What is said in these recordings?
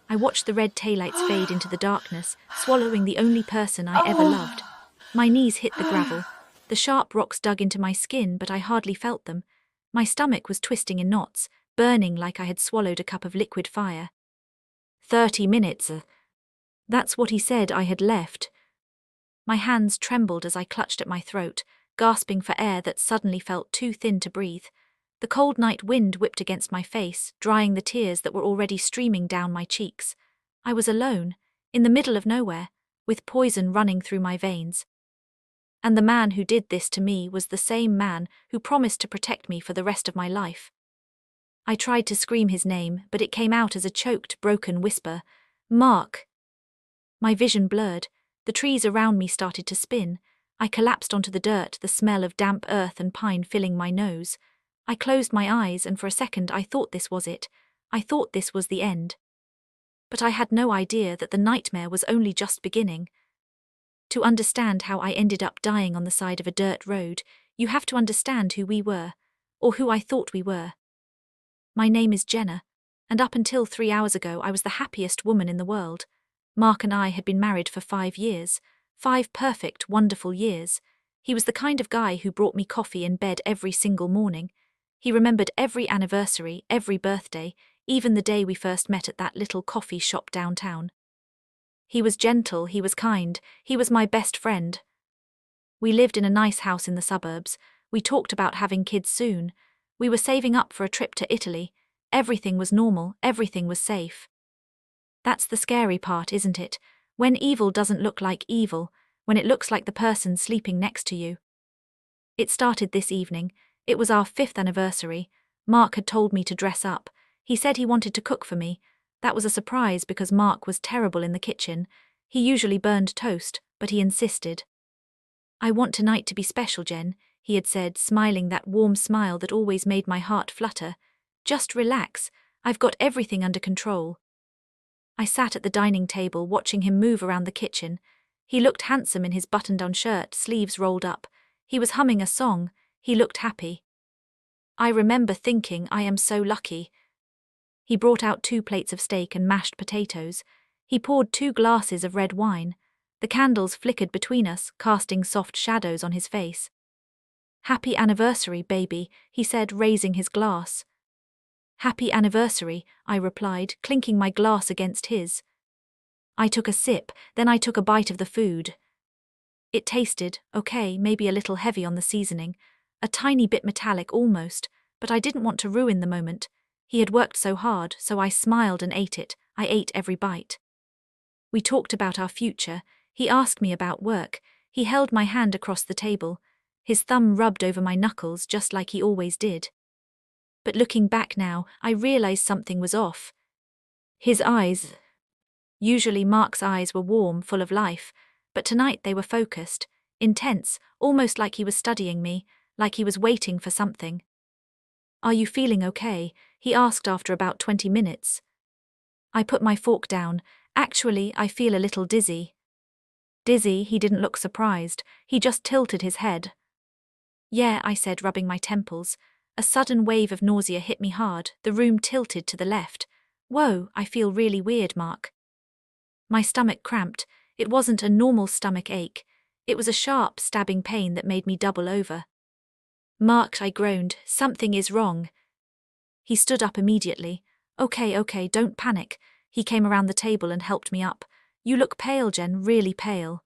I watched the red taillights fade into the darkness, swallowing the only person I ever loved. My knees hit the gravel. The sharp rocks dug into my skin, but I hardly felt them. My stomach was twisting in knots, burning like I had swallowed a cup of liquid fire. 30 minutes. That's what he said I had left. My hands trembled as I clutched at my throat, gasping for air that suddenly felt too thin to breathe. The cold night wind whipped against my face, drying the tears that were already streaming down my cheeks. I was alone, in the middle of nowhere, with poison running through my veins. And the man who did this to me was the same man who promised to protect me for the rest of my life. I tried to scream his name, but it came out as a choked, broken whisper. Mark! My vision blurred. The trees around me started to spin. I collapsed onto the dirt, the smell of damp earth and pine filling my nose. I closed my eyes, and for a second I thought this was it. I thought this was the end. But I had no idea that the nightmare was only just beginning. To understand how I ended up dying on the side of a dirt road, you have to understand who we were, or who I thought we were. My name is Jenna, and up until 3 hours ago I was the happiest woman in the world. Mark and I had been married for 5 years, 5 perfect, wonderful years. He was the kind of guy who brought me coffee in bed every single morning. He remembered every anniversary, every birthday, even the day we first met at that little coffee shop downtown. He was gentle, he was kind, he was my best friend. We lived in a nice house in the suburbs. We talked about having kids soon. We were saving up for a trip to Italy. Everything was normal, everything was safe. That's the scary part, isn't it? When evil doesn't look like evil, when it looks like the person sleeping next to you. It started this evening. It was our 5th anniversary. Mark had told me to dress up. He said he wanted to cook for me. That was a surprise because Mark was terrible in the kitchen. He usually burned toast, but he insisted. I want tonight to be special, Jen, he had said, smiling that warm smile that always made my heart flutter. Just relax. I've got everything under control. I sat at the dining table watching him move around the kitchen. He looked handsome in his buttoned-down shirt, sleeves rolled up. He was humming a song. He looked happy. I remember thinking, I am so lucky. He brought out 2 plates of steak and mashed potatoes. He poured 2 glasses of red wine. The candles flickered between us, casting soft shadows on his face. Happy anniversary, baby, he said, raising his glass. Happy anniversary, I replied, clinking my glass against his. I took a sip, then I took a bite of the food. It tasted, okay, maybe a little heavy on the seasoning, a tiny bit metallic almost, but I didn't want to ruin the moment. He had worked so hard, so I smiled and ate it. I ate every bite. We talked about our future. He asked me about work. He held my hand across the table. His thumb rubbed over my knuckles just like he always did. But looking back now, I realized something was off. His eyes. Usually Mark's eyes were warm, full of life, but tonight they were focused, intense, almost like he was studying me, like he was waiting for something. Are you feeling okay? He asked after about 20 minutes. I put my fork down. Actually, I feel a little dizzy. Dizzy, he didn't look surprised. He just tilted his head. Yeah, I said, rubbing my temples. A sudden wave of nausea hit me hard. The room tilted to the left. Whoa, I feel really weird, Mark. My stomach cramped. It wasn't a normal stomach ache. It was a sharp, stabbing pain that made me double over. Mark, I groaned, something is wrong. He stood up immediately. Okay, don't panic. He came around the table and helped me up. You look pale, Jen, really pale.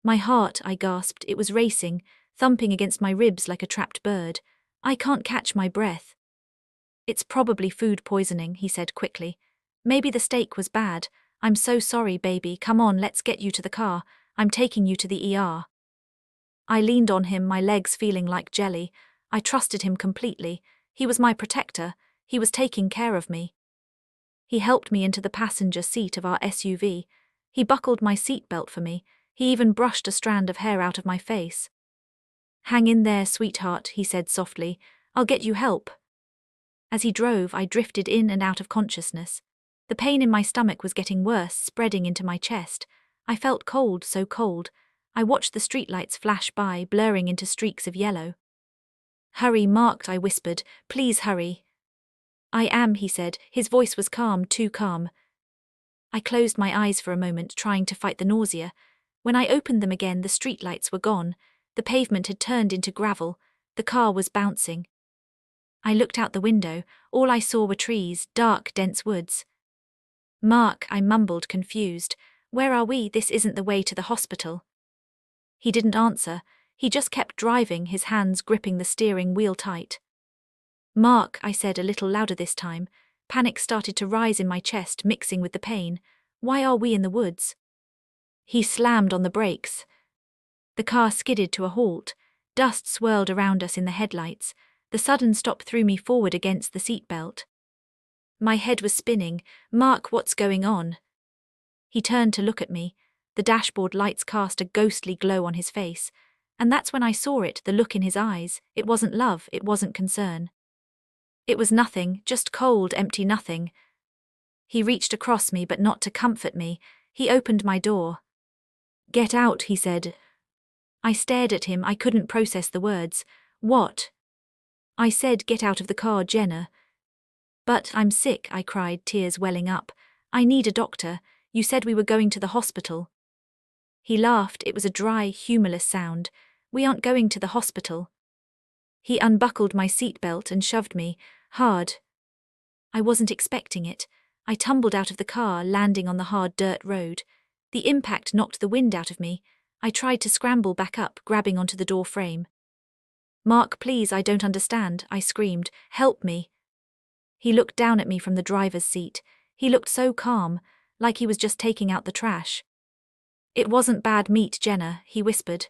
My heart, I gasped, it was racing, thumping against my ribs like a trapped bird. I can't catch my breath. It's probably food poisoning, he said quickly. Maybe the steak was bad. I'm so sorry, baby. Come on, let's get you to the car. I'm taking you to the ER. I leaned on him, my legs feeling like jelly. I trusted him completely. He was my protector. He was taking care of me. He helped me into the passenger seat of our SUV. He buckled my seatbelt for me. He even brushed a strand of hair out of my face. Hang in there, sweetheart, he said softly. I'll get you help. As he drove, I drifted in and out of consciousness. The pain in my stomach was getting worse, spreading into my chest. I felt cold, so cold. I watched the streetlights flash by, blurring into streaks of yellow. Hurry, Mark, I whispered. Please hurry. I am, he said. His voice was calm, too calm. I closed my eyes for a moment, trying to fight the nausea. When I opened them again, the streetlights were gone. The pavement had turned into gravel. The car was bouncing. I looked out the window. All I saw were trees, dark, dense woods. "Mark," I mumbled, confused. "Where are we? This isn't the way to the hospital." He didn't answer. He just kept driving, his hands gripping the steering wheel tight. "Mark," I said, a little louder this time. Panic started to rise in my chest, mixing with the pain. "Why are we in the woods?" He slammed on the brakes. The car skidded to a halt. Dust swirled around us in the headlights. The sudden stop threw me forward against the seatbelt. My head was spinning. "Mark, what's going on?" He turned to look at me. The dashboard lights cast a ghostly glow on his face. And that's when I saw it, the look in his eyes. It wasn't love, it wasn't concern. It was nothing, just cold, empty nothing. He reached across me, but not to comfort me. He opened my door. "Get out," he said. I stared at him. I couldn't process the words. "What?" I said, "Get out of the car, Jenna." "But I'm sick," I cried, tears welling up. "I need a doctor. You said we were going to the hospital." He laughed. It was a dry, humorless sound. "We aren't going to the hospital." He unbuckled my seatbelt and shoved me, hard. I wasn't expecting it. I tumbled out of the car, landing on the hard dirt road. The impact knocked the wind out of me. I tried to scramble back up, grabbing onto the door frame. "Mark, please, I don't understand," I screamed. "Help me." He looked down at me from the driver's seat. He looked so calm, like he was just taking out the trash. "It wasn't bad meat, Jenna," he whispered.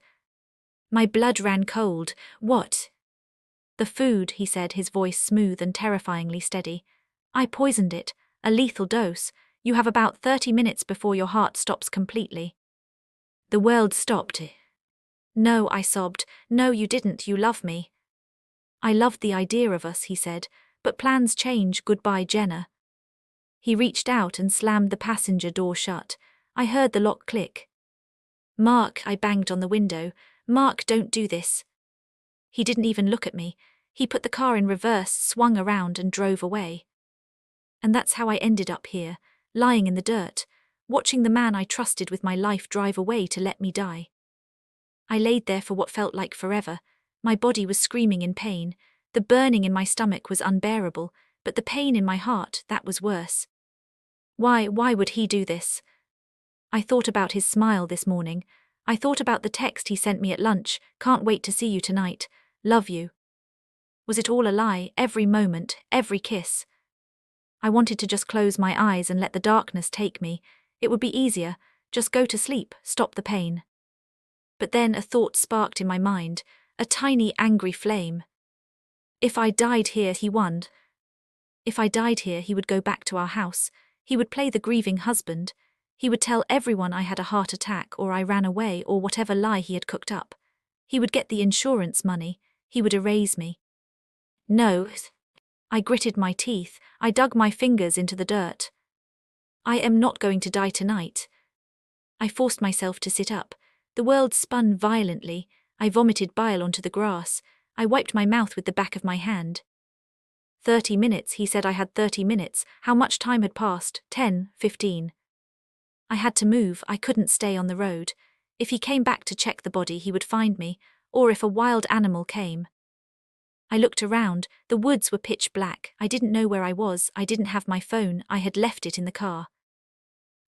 My blood ran cold. "What?" "The food," he said, his voice smooth and terrifyingly steady. "I poisoned it. A lethal dose. You have about 30 minutes before your heart stops completely." The world stopped. "No," I sobbed. "No, you didn't. You love me." "I loved the idea of us," he said, "but plans change. Goodbye, Jenna." He reached out and slammed the passenger door shut. I heard the lock click. "Mark," I banged on the window. "Mark, don't do this." He didn't even look at me. He put the car in reverse, swung around and drove away. And that's how I ended up here, lying in the dirt, watching the man I trusted with my life drive away to let me die. I laid there for what felt like forever. My body was screaming in pain. The burning in my stomach was unbearable, but the pain in my heart, that was worse. Why would he do this? I thought about his smile this morning. I thought about the text he sent me at lunch. "Can't wait to see you tonight. Love you." Was it all a lie, every moment, every kiss? I wanted to just close my eyes and let the darkness take me. It would be easier, just go to sleep, stop the pain. But then a thought sparked in my mind, a tiny angry flame. If I died here, he won. If I died here, he would go back to our house. He would play the grieving husband. He would tell everyone I had a heart attack or I ran away or whatever lie he had cooked up. He would get the insurance money. He would erase me. No. I gritted my teeth. I dug my fingers into the dirt. I am not going to die tonight. I forced myself to sit up. The world spun violently. I vomited bile onto the grass. I wiped my mouth with the back of my hand. 30 minutes, he said I had 30 minutes. How much time had passed? 10, 15. I had to move. I couldn't stay on the road. If he came back to check the body, he would find me, or if a wild animal came. I looked around. The woods were pitch black. I didn't know where I was. I didn't have my phone. I had left it in the car.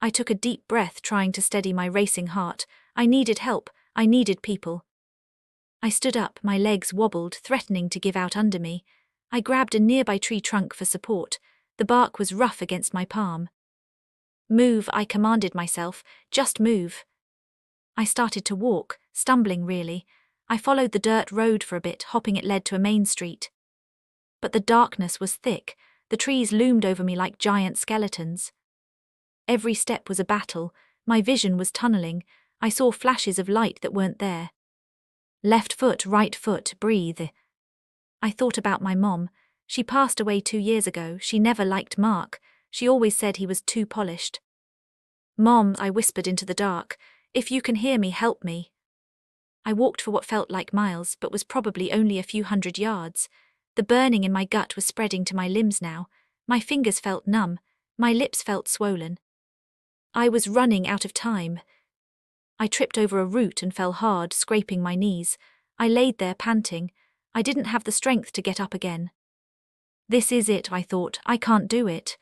I took a deep breath, trying to steady my racing heart. I needed help. I needed people. I stood up. My legs wobbled, threatening to give out under me. I grabbed a nearby tree trunk for support. The bark was rough against my palm. "Move," I commanded myself. "Just move." I started to walk, stumbling really. I followed the dirt road for a bit, hoping it led to a main street. But the darkness was thick. The trees loomed over me like giant skeletons. Every step was a battle. My vision was tunneling. I saw flashes of light that weren't there. Left foot, right foot, breathe. I thought about my mom. She passed away 2 years ago. She never liked Mark. She always said he was too polished. "Mom," I whispered into the dark, "if you can hear me, help me." I walked for what felt like miles, but was probably only a few hundred yards. The burning in my gut was spreading to my limbs now. My fingers felt numb. My lips felt swollen. I was running out of time. I tripped over a root and fell hard, scraping my knees. I laid there panting. I didn't have the strength to get up again. This is it, I thought. I can't do it.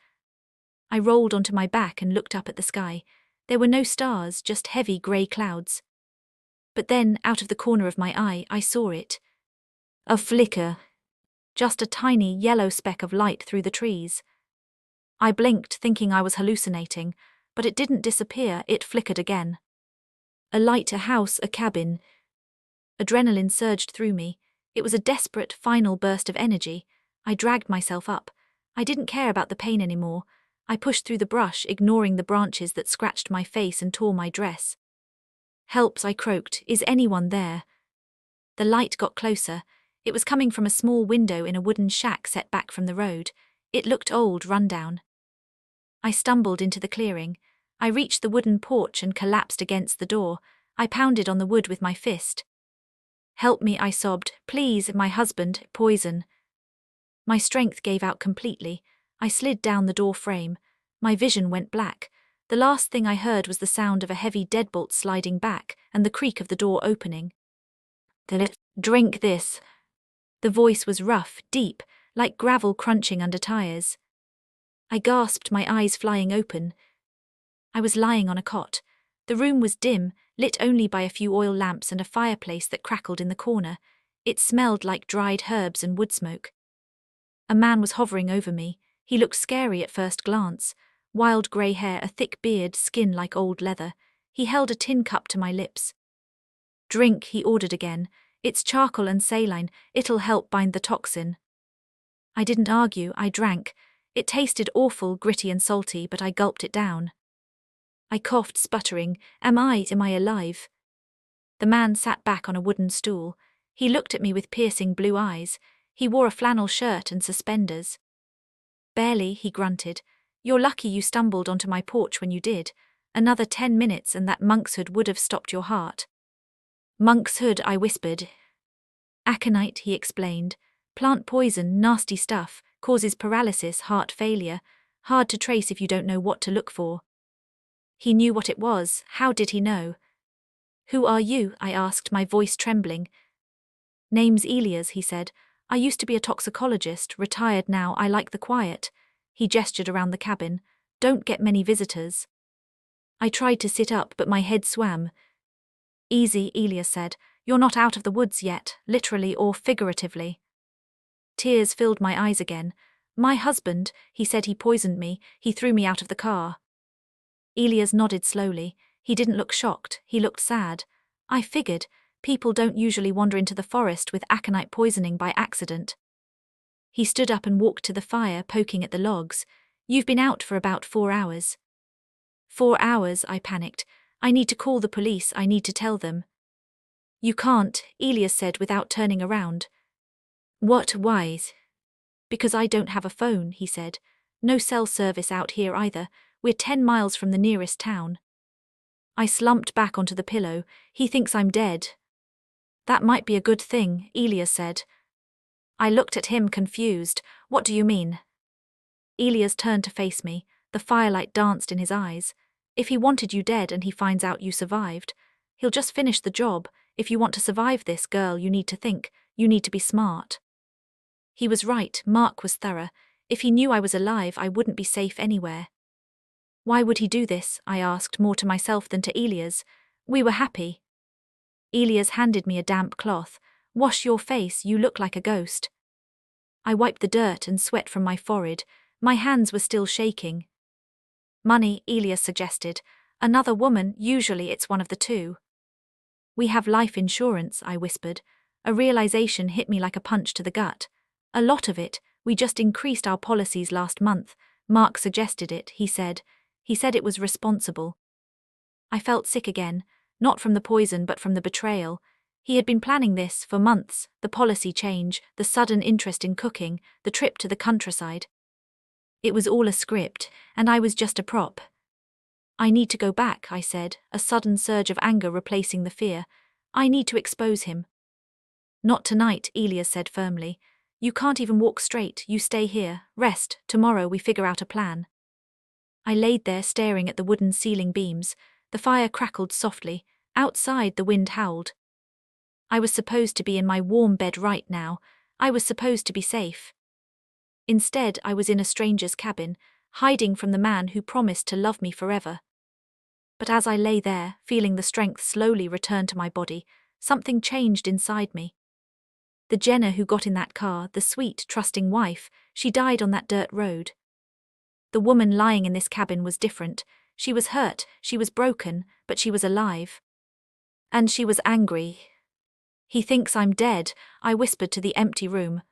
I rolled onto my back and looked up at the sky. There were no stars, just heavy grey clouds. But then, out of the corner of my eye, I saw it. A flicker. Just a tiny yellow speck of light through the trees. I blinked, thinking I was hallucinating, but it didn't disappear, it flickered again. A light, a house, a cabin. Adrenaline surged through me. It was a desperate, final burst of energy. I dragged myself up. I didn't care about the pain anymore. I pushed through the brush, ignoring the branches that scratched my face and tore my dress. "Helps," I croaked. "Is anyone there?" The light got closer. It was coming from a small window in a wooden shack set back from the road. It looked old, run-down. I stumbled into the clearing. I reached the wooden porch and collapsed against the door. I pounded on the wood with my fist. "Help me," I sobbed. "Please, my husband, poison." My strength gave out completely. I slid down the door frame. My vision went black. The last thing I heard was the sound of a heavy deadbolt sliding back and the creak of the door opening. "Drink this." The voice was rough, deep, like gravel crunching under tires. I gasped, my eyes flying open. I was lying on a cot. The room was dim, lit only by a few oil lamps and a fireplace that crackled in the corner. It smelled like dried herbs and wood smoke. A man was hovering over me. He looked scary at first glance. Wild grey hair, a thick beard, skin like old leather. He held a tin cup to my lips. "Drink," he ordered again. "It's charcoal and saline. It'll help bind the toxin." I didn't argue, I drank. It tasted awful, gritty and salty, but I gulped it down. I coughed, sputtering. Am I alive?" The man sat back on a wooden stool. He looked at me with piercing blue eyes. He wore a flannel shirt and suspenders. "Barely," he grunted. "You're lucky you stumbled onto my porch when you did. Another 10 minutes and that monk's hood would have stopped your heart." "Monk's hood," I whispered. "Aconite," he explained. "Plant poison, nasty stuff, causes paralysis, heart failure. Hard to trace if you don't know what to look for." He knew what it was. How did he know? "Who are you?" I asked, my voice trembling. "Name's Elias," he said. "I used to be a toxicologist, retired now. I like the quiet." He gestured around the cabin. "Don't get many visitors." I tried to sit up, but my head swam. "Easy," Elias said. "You're not out of the woods yet, literally or figuratively." Tears filled my eyes again. "My husband, he said he poisoned me. He threw me out of the car." Elias nodded slowly. He didn't look shocked. He looked sad. I figured. People don't usually wander into the forest with aconite poisoning by accident. He stood up and walked to the fire, poking at the logs. "You've been out for about 4 hours." 4 hours, I panicked. "I need to call the police. I need to tell them." "You can't," Elias said without turning around. "What, why?" "Because I don't have a phone," he said. "No cell service out here either. We're 10 miles from the nearest town." I slumped back onto the pillow. "He thinks I'm dead." "That might be a good thing," Elias said. I looked at him, confused. "What do you mean?" Elias turned to face me. The firelight danced in his eyes. "If he wanted you dead and he finds out you survived, he'll just finish the job. If you want to survive this, girl, you need to think. You need to be smart." He was right. Mark was thorough. If he knew I was alive, I wouldn't be safe anywhere. "Why would he do this?" I asked, more to myself than to Elias. "We were happy." Elias handed me a damp cloth. "Wash your face, you look like a ghost." I wiped the dirt and sweat from my forehead. My hands were still shaking. "Money," Elias suggested. "Another woman, usually it's one of the two." "We have life insurance," I whispered. A realization hit me like a punch to the gut. "A lot of it. We just increased our policies last month. Mark suggested it," he said. "He said it was responsible." I felt sick again, not from the poison but from the betrayal. He had been planning this for months, the policy change, the sudden interest in cooking, the trip to the countryside. It was all a script, and I was just a prop. "I need to go back," I said, a sudden surge of anger replacing the fear. "I need to expose him." "Not tonight," Elias said firmly. "You can't even walk straight. You stay here, rest. Tomorrow we figure out a plan." I laid there staring at the wooden ceiling beams. The fire crackled softly. Outside, the wind howled. I was supposed to be in my warm bed right now. I was supposed to be safe. Instead, I was in a stranger's cabin, hiding from the man who promised to love me forever. But as I lay there, feeling the strength slowly return to my body, something changed inside me. The Jenna who got in that car, the sweet, trusting wife, she died on that dirt road. The woman lying in this cabin was different. She was hurt, she was broken, but she was alive. And she was angry. "He thinks I'm dead," I whispered to the empty room.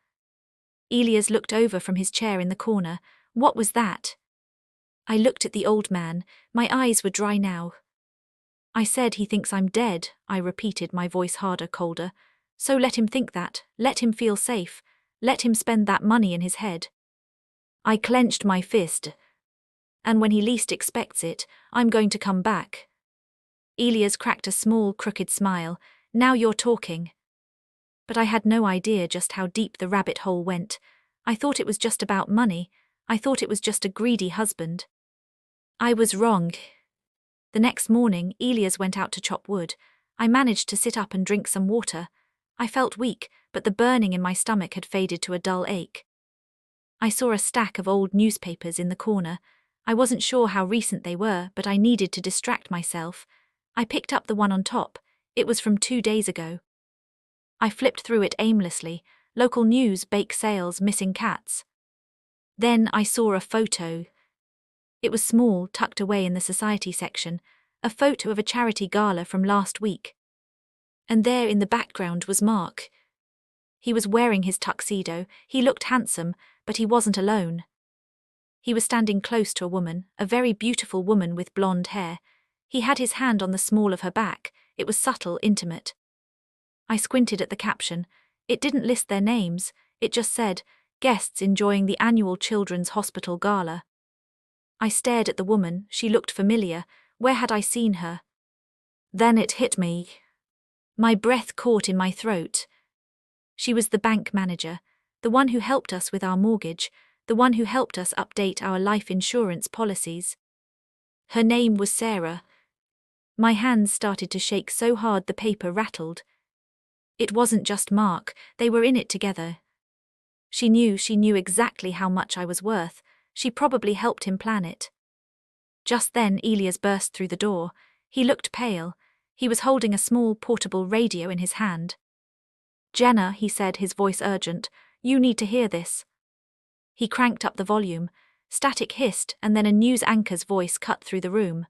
Elias looked over from his chair in the corner. What was that? I looked at the old man. My eyes were dry now. "I said he thinks I'm dead," I repeated, my voice harder, colder. "So let him think that, let him feel safe, let him spend that money in his head." I clenched my fist. "And when he least expects it, I'm going to come back." Elias cracked a small, crooked smile. "Now you're talking." But I had no idea just how deep the rabbit hole went. I thought it was just about money. I thought it was just a greedy husband. I was wrong. The next morning, Elias went out to chop wood. I managed to sit up and drink some water. I felt weak, but the burning in my stomach had faded to a dull ache. I saw a stack of old newspapers in the corner. I wasn't sure how recent they were, but I needed to distract myself. I picked up the one on top. It was from 2 days ago. I flipped through it aimlessly. Local news, bake sales, missing cats. Then I saw a photo. It was small, tucked away in the society section, a photo of a charity gala from last week. And there in the background was Mark. He was wearing his tuxedo, he looked handsome, but he wasn't alone. He was standing close to a woman, a very beautiful woman with blonde hair. He had his hand on the small of her back. It was subtle, intimate. I squinted at the caption. It didn't list their names, it just said, "Guests enjoying the annual Children's Hospital Gala." I stared at the woman. She looked familiar. Where had I seen her? Then it hit me. My breath caught in my throat. She was the bank manager, the one who helped us with our mortgage, the one who helped us update our life insurance policies. Her name was Sarah. My hands started to shake so hard the paper rattled. It wasn't just Mark, they were in it together. She knew exactly how much I was worth. She probably helped him plan it. Just then Elias burst through the door. He looked pale. He was holding a small portable radio in his hand. "Jenna," he said, his voice urgent, "you need to hear this." He cranked up the volume. Static hissed, and then a news anchor's voice cut through the room.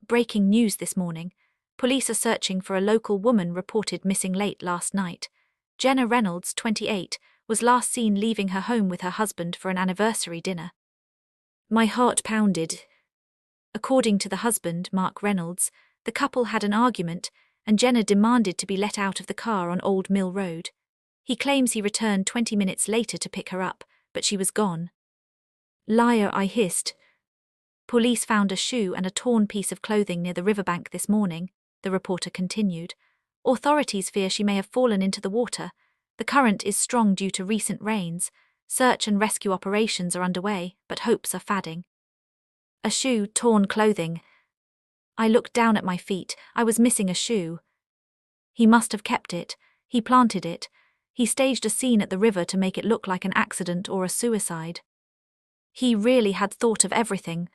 "Breaking news this morning. Police are searching for a local woman reported missing late last night. Jenna Reynolds, 28, was last seen leaving her home with her husband for an anniversary dinner." My heart pounded. According to the husband, Mark Reynolds, the couple had an argument, and Jenna demanded to be let out of the car on Old Mill Road. He claims he returned 20 minutes later to pick her up, but she was gone. "Liar," I hissed. "Police found a shoe and a torn piece of clothing near the riverbank this morning," the reporter continued. "Authorities fear she may have fallen into the water. The current is strong due to recent rains. Search and rescue operations are underway, but hopes are fading." A shoe, torn clothing. I looked down at my feet. I was missing a shoe. He must have kept it. He planted it. He staged a scene at the river to make it look like an accident or a suicide. He really had thought of everything.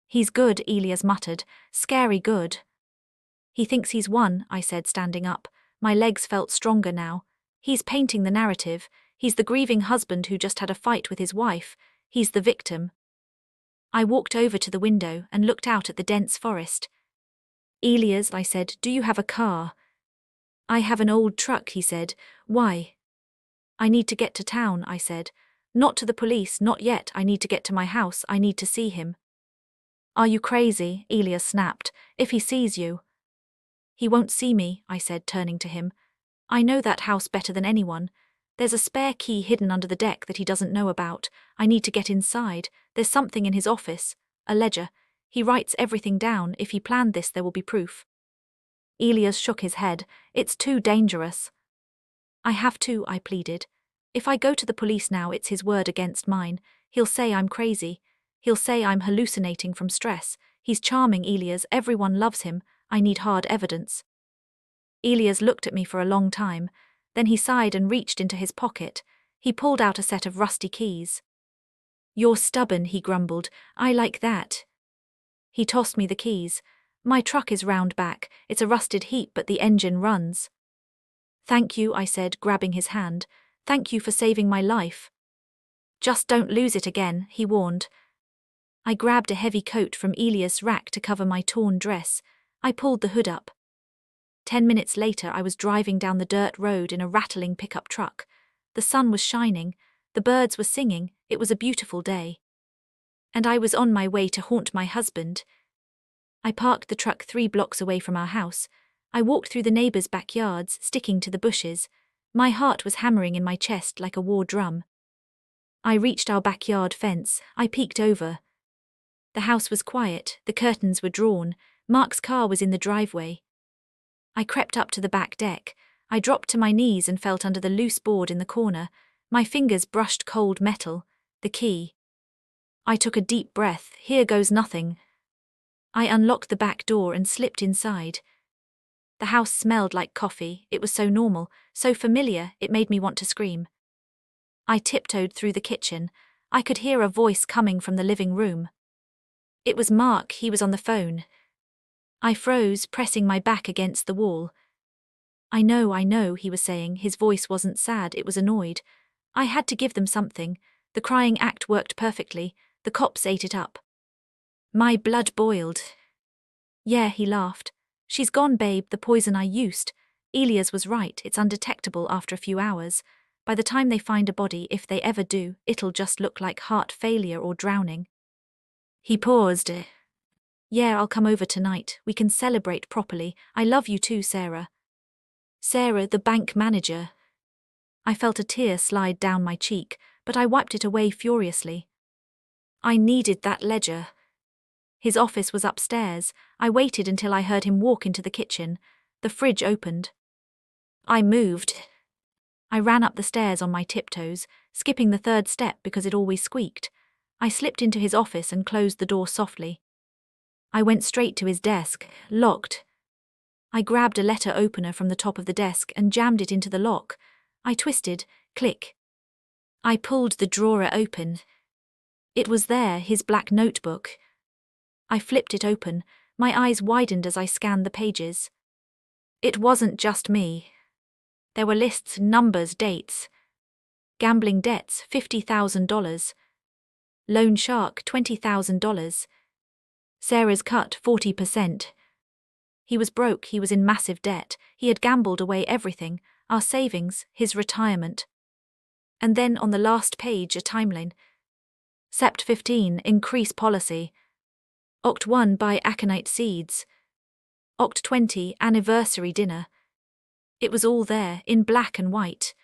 "He's good," Elias muttered. "Scary good." "He thinks he's won," I said, standing up. My legs felt stronger now. "He's painting the narrative. He's the grieving husband who just had a fight with his wife. He's the victim." I walked over to the window and looked out at the dense forest. "Elias," I said, "do you have a car?" "I have an old truck," he said. "Why?" "I need to get to town," I said. "Not to the police, not yet. I need to get to my house. I need to see him." "Are you crazy?" Elias snapped. "If he sees you." "He won't see me," I said, turning to him. "I know that house better than anyone. There's a spare key hidden under the deck that he doesn't know about. I need to get inside. There's something in his office. A ledger. He writes everything down. If he planned this, there will be proof." Elias shook his head. "It's too dangerous." "I have to," I pleaded. "If I go to the police now, it's his word against mine. He'll say I'm crazy. He'll say I'm hallucinating from stress. He's charming, Elias. Everyone loves him. I need hard evidence. Elias looked at me for a long time. Then he sighed and reached into his pocket. He pulled out a set of rusty keys. You're stubborn, he grumbled. I like that. He tossed me the keys. My truck is round back. It's a rusted heap, but the engine runs. Thank you, I said, grabbing his hand. Thank you for saving my life. Just don't lose it again, he warned. I grabbed a heavy coat from Elias' rack to cover my torn dress. I pulled the hood up. 10 minutes later, I was driving down the dirt road in a rattling pickup truck. The sun was shining. The birds were singing. It was a beautiful day. And I was on my way to haunt my husband. I parked the truck 3 blocks away from our house. I walked through the neighbors' backyards, sticking to the bushes. My heart was hammering in my chest like a war drum. I reached our backyard fence. I peeked over. The house was quiet. The curtains were drawn. Mark's car was in the driveway. I crept up to the back deck. I dropped to my knees and felt under the loose board in the corner. My fingers brushed cold metal. The key. I took a deep breath. Here goes nothing. I unlocked the back door and slipped inside. The house smelled like coffee. It was so normal, so familiar, it made me want to scream. I tiptoed through the kitchen. I could hear a voice coming from the living room. It was Mark. He was on the phone. I froze, pressing my back against the wall. I know, he was saying. His voice wasn't sad, it was annoyed. I had to give them something. The crying act worked perfectly. The cops ate it up. My blood boiled. Yeah, he laughed. She's gone, babe, the poison I used. Elias was right, it's undetectable after a few hours. By the time they find a body, if they ever do, it'll just look like heart failure or drowning. He paused. Yeah, I'll come over tonight. We can celebrate properly. I love you too, Sarah. Sarah, the bank manager. I felt a tear slide down my cheek, but I wiped it away furiously. I needed that ledger. His office was upstairs. I waited until I heard him walk into the kitchen. The fridge opened. I moved. I ran up the stairs on my tiptoes, skipping the 3rd step because it always squeaked. I slipped into his office and closed the door softly. I went straight to his desk, locked. I grabbed a letter opener from the top of the desk and jammed it into the lock. I twisted, click. I pulled the drawer open. It was there, his black notebook. I flipped it open. My eyes widened as I scanned the pages. It wasn't just me. There were lists, numbers, dates. Gambling debts, $50,000. Loan shark, $20,000. Sarah's cut, 40%. He was broke, he was in massive debt. He had gambled away everything, our savings, his retirement. And then on the last page, a timeline. Sept 15, increase policy. Oct 1, buy aconite seeds. Oct 20, anniversary dinner. It was all there, in black and white.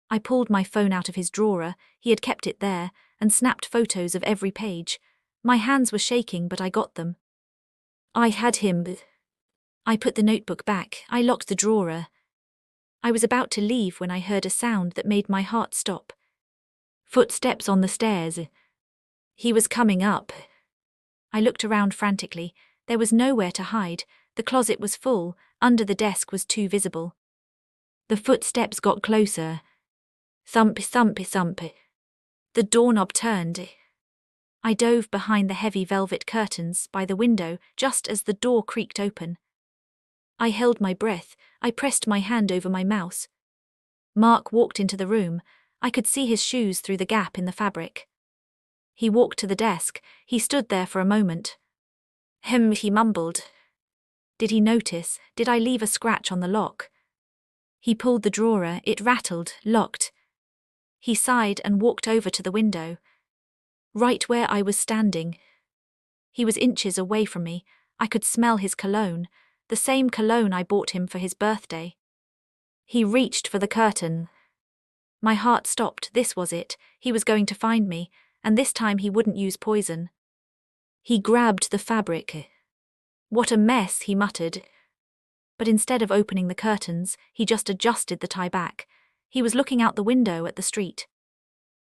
I pulled my phone out of his drawer, he had kept it there, and snapped photos of every page. My hands were shaking, but I got them. I had him. I put the notebook back, I locked the drawer. I was about to leave when I heard a sound that made my heart stop. Footsteps on the stairs. He was coming up. I looked around frantically. There was nowhere to hide. The closet was full, under the desk was too visible. The footsteps got closer. Thump, thump, thump. The doorknob turned. I dove behind the heavy velvet curtains by the window just as the door creaked open. I held my breath. I pressed my hand over my mouth. Mark walked into the room. I could see his shoes through the gap in the fabric. He walked to the desk. He stood there for a moment. He mumbled. Did he notice? Did I leave a scratch on the lock? He pulled the drawer. It rattled, locked. He sighed and walked over to the window. Right where I was standing. He was inches away from me. I could smell his cologne, the same cologne I bought him for his birthday. He reached for the curtain. My heart stopped. This was it. He was going to find me, and this time he wouldn't use poison. He grabbed the fabric. What a mess, he muttered. But instead of opening the curtains, he just adjusted the tie back. He was looking out the window at the street.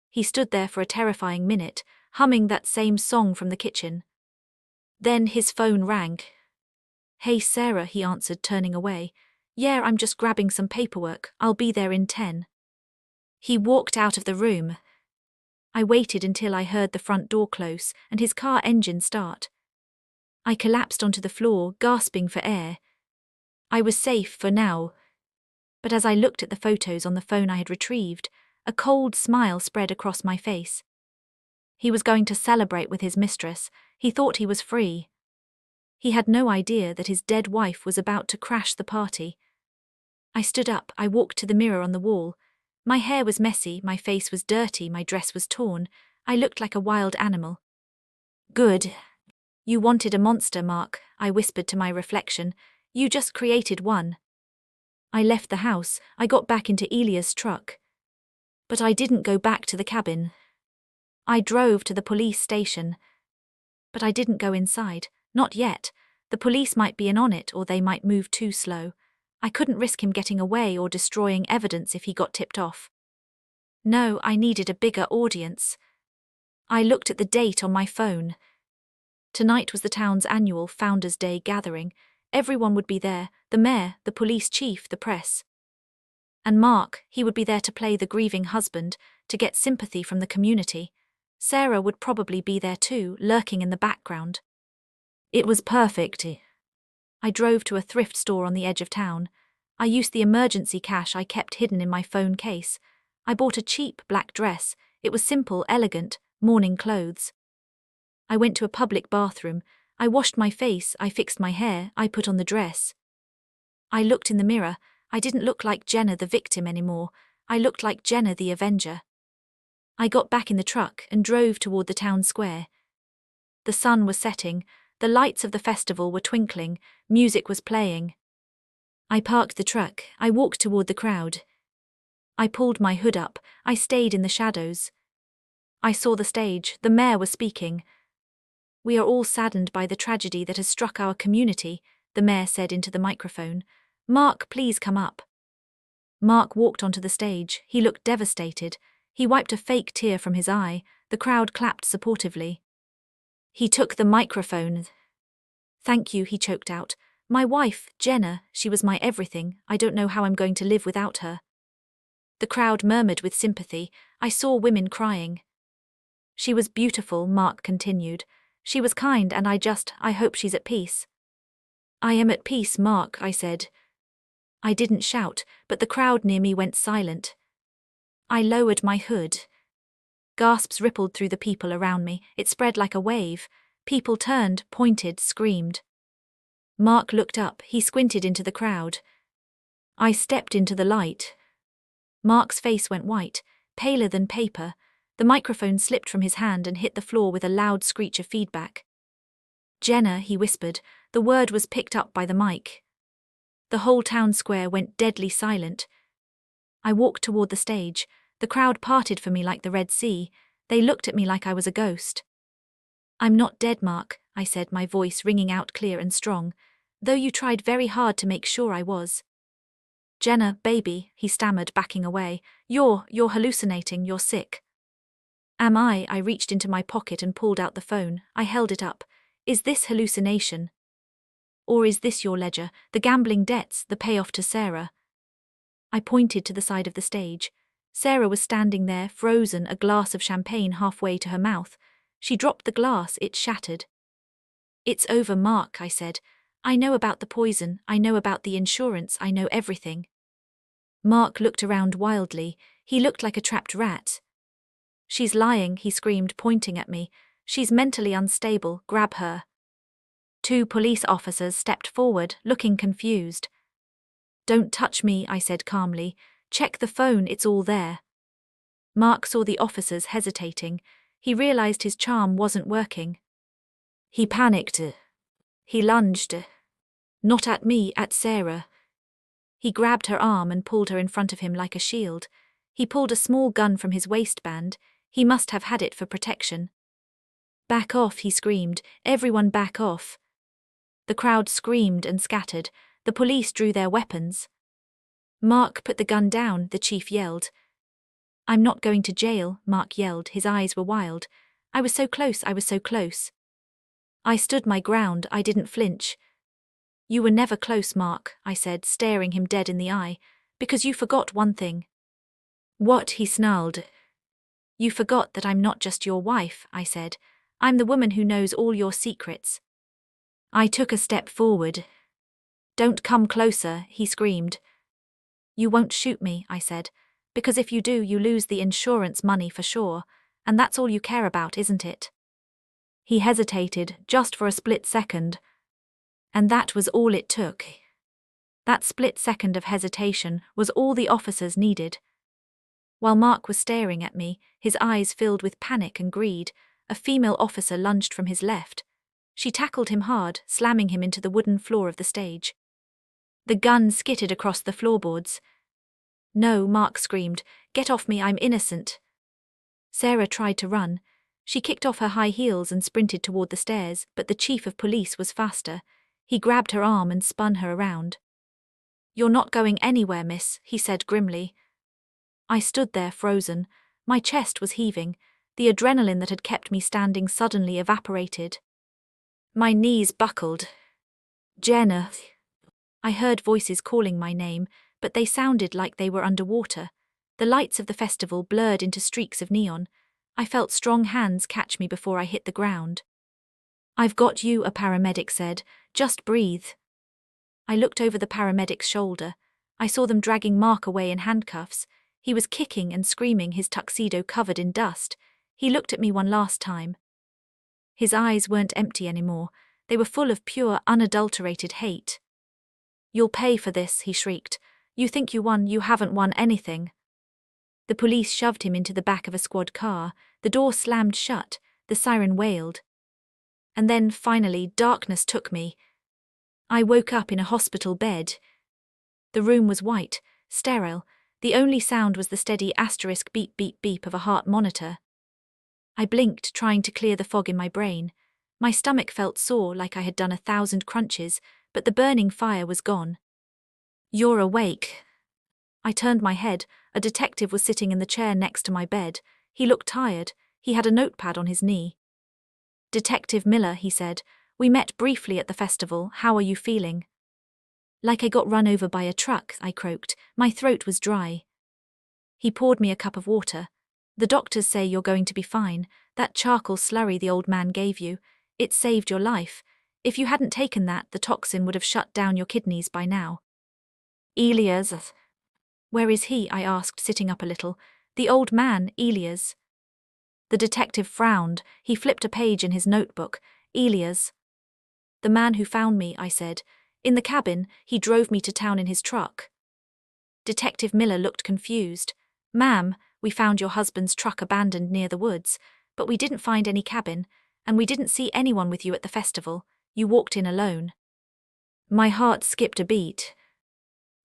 He stood there for a terrifying minute. humming that same song from the kitchen. Then his phone rang. "Hey Sarah," he answered, turning away. "Yeah, I'm just grabbing some paperwork. I'll be there in 10. He walked out of the room. I waited until I heard the front door close and his car engine start. I collapsed onto the floor, gasping for air. I was safe for now. But as I looked at the photos on the phone I had retrieved, a cold smile spread across my face. He was going to celebrate with his mistress. He thought he was free. He had no idea that his dead wife was about to crash the party. I stood up, I walked to the mirror on the wall. My hair was messy, my face was dirty, my dress was torn. I looked like a wild animal. "Good. You wanted a monster, Mark," I whispered to my reflection. "You just created one." I left the house, I got back into Elia's truck. But I didn't go back to the cabin. I drove to the police station. But I didn't go inside, not yet. The police might be in on it or they might move too slow. I couldn't risk him getting away or destroying evidence if he got tipped off. No, I needed a bigger audience. I looked at the date on my phone. Tonight was the town's annual Founders' Day gathering. Everyone would be there, the mayor, the police chief, the press. And Mark, he would be there to play the grieving husband, to get sympathy from the community. Sarah would probably be there too, lurking in the background. It was perfect. I drove to a thrift store on the edge of town. I used the emergency cash I kept hidden in my phone case. I bought a cheap black dress. It was simple, elegant, morning clothes. I went to a public bathroom. I washed my face, I fixed my hair, I put on the dress. I looked in the mirror. I didn't look like Jenna the victim anymore. I looked like Jenna the Avenger. I got back in the truck and drove toward the town square. The sun was setting. The lights of the festival were twinkling, music was playing. I parked the truck, I walked toward the crowd. I pulled my hood up, I stayed in the shadows. I saw the stage, the mayor was speaking. "We are all saddened by the tragedy that has struck our community," the mayor said into the microphone. "Mark, please come up." Mark walked onto the stage, he looked devastated. He wiped a fake tear from his eye, the crowd clapped supportively. He took the microphone. "Thank you," he choked out. "My wife, Jenna, she was my everything. I don't know how I'm going to live without her." The crowd murmured with sympathy. I saw women crying. "She was beautiful," Mark continued. "She was kind and I hope she's at peace." "I am at peace, Mark," I said. I didn't shout, but the crowd near me went silent. I lowered my hood. Gasps rippled through the people around me. It spread like a wave. People turned, pointed, screamed. Mark looked up. He squinted into the crowd. I stepped into the light. Mark's face went white, paler than paper. The microphone slipped from his hand and hit the floor with a loud screech of feedback. "Jenna," he whispered. The word was picked up by the mic. The whole town square went deadly silent. I walked toward the stage. The crowd parted for me like the Red Sea. They looked at me like I was a ghost. "I'm not dead, Mark," I said, my voice ringing out clear and strong, "though you tried very hard to make sure I was." "Jenna, baby," he stammered, backing away. You're hallucinating, you're sick." "Am I?" I reached into my pocket and pulled out the phone. I held it up. "Is this hallucination? Or is this your ledger, the gambling debts, the payoff to Sarah?" I pointed to the side of the stage. Sarah was standing there, frozen, a glass of champagne halfway to her mouth. She dropped the glass, it shattered. "It's over, Mark," I said. "I know about the poison, I know about the insurance, I know everything." Mark looked around wildly. He looked like a trapped rat. "She's lying," he screamed, pointing at me. "She's mentally unstable, grab her." 2 police officers stepped forward, looking confused. "Don't touch me," I said calmly. "Check the phone, it's all there." Mark saw the officers hesitating. He realized his charm wasn't working. He panicked. He lunged. Not at me, at Sarah. He grabbed her arm and pulled her in front of him like a shield. He pulled a small gun from his waistband. He must have had it for protection. "Back off," he screamed. "Everyone back off." The crowd screamed and scattered. The police drew their weapons. "Mark, put the gun down," the chief yelled. "I'm not going to jail," Mark yelled. His eyes were wild. I was so close, I was so close. I stood my ground, I didn't flinch. You were never close, Mark, I said, staring him dead in the eye, because you forgot one thing. What? He snarled. You forgot that I'm not just your wife, I said. I'm the woman who knows all your secrets. I took a step forward. Don't come closer, he screamed. You won't shoot me, I said, because if you do, you lose the insurance money for sure, and that's all you care about, isn't it? He hesitated, just for a split second. And that was all it took. That split second of hesitation was all the officers needed. While Mark was staring at me, his eyes filled with panic and greed, a female officer lunged from his left. She tackled him hard, slamming him into the wooden floor of the stage. The gun skittered across the floorboards. No, Mark screamed, get off me, I'm innocent. Sarah tried to run. She kicked off her high heels and sprinted toward the stairs, but the chief of police was faster. He grabbed her arm and spun her around. You're not going anywhere, miss, he said grimly. I stood there frozen. My chest was heaving. The adrenaline that had kept me standing suddenly evaporated. My knees buckled. Jenna. I heard voices calling my name, but they sounded like they were underwater. The lights of the festival blurred into streaks of neon. I felt strong hands catch me before I hit the ground. I've got you, a paramedic said. Just breathe. I looked over the paramedic's shoulder. I saw them dragging Mark away in handcuffs. He was kicking and screaming, his tuxedo covered in dust. He looked at me one last time. His eyes weren't empty anymore. They were full of pure, unadulterated hate. You'll pay for this, he shrieked. You think you won, you haven't won anything. The police shoved him into the back of a squad car. The door slammed shut. The siren wailed. And then, finally, darkness took me. I woke up in a hospital bed. The room was white, sterile. The only sound was the steady asterisk beep beep beep of a heart monitor. I blinked, trying to clear the fog in my brain. My stomach felt sore, like I had done 1,000 crunches, but the burning fire was gone. You're awake. I turned my head. A detective was sitting in the chair next to my bed. He looked tired. He had a notepad on his knee. Detective Miller, he said. We met briefly at the festival. How are you feeling? Like I got run over by a truck, I croaked. My throat was dry. He poured me a cup of water. The doctors say you're going to be fine. That charcoal slurry the old man gave you, it saved your life. If you hadn't taken that, the toxin would have shut down your kidneys by now. Elias. Where is he? I asked, sitting up a little. The old man, Elias. The detective frowned. He flipped a page in his notebook. Elias. The man who found me, I said. In the cabin, he drove me to town in his truck. Detective Miller looked confused. Ma'am, we found your husband's truck abandoned near the woods, but we didn't find any cabin, and we didn't see anyone with you at the festival. You walked in alone. My heart skipped a beat.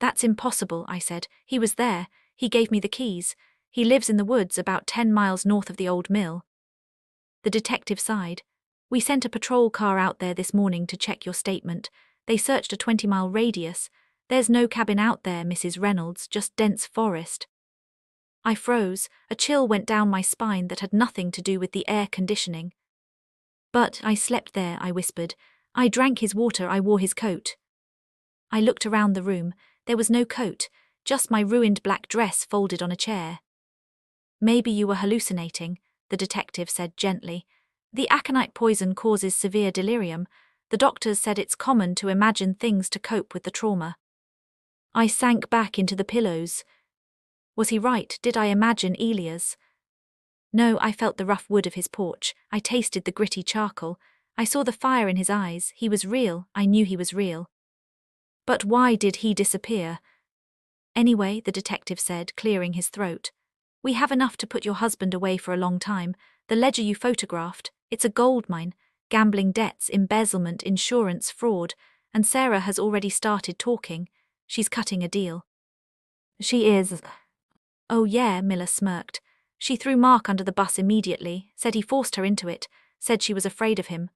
That's impossible, I said. He was there. He gave me the keys. He lives in the woods about 10 miles north of the old mill. The detective sighed. We sent a patrol car out there this morning to check your statement. They searched a 20-mile radius. There's no cabin out there, Mrs. Reynolds, just dense forest. I froze. A chill went down my spine that had nothing to do with the air conditioning. But I slept there, I whispered. I drank his water, I wore his coat. I looked around the room. There was no coat, just my ruined black dress folded on a chair. Maybe you were hallucinating, the detective said gently. The aconite poison causes severe delirium. The doctors said it's common to imagine things to cope with the trauma. I sank back into the pillows. Was he right? Did I imagine Elias? No, I felt the rough wood of his porch. I tasted the gritty charcoal. I saw the fire in his eyes. He was real. I knew he was real. But why did he disappear? Anyway, the detective said, clearing his throat. We have enough to put your husband away for a long time. The ledger you photographed, it's a gold mine. Gambling debts, embezzlement, insurance, fraud. And Sarah has already started talking. She's cutting a deal. She is. Oh yeah, Miller smirked. She threw Mark under the bus immediately, said he forced her into it, said she was afraid of him.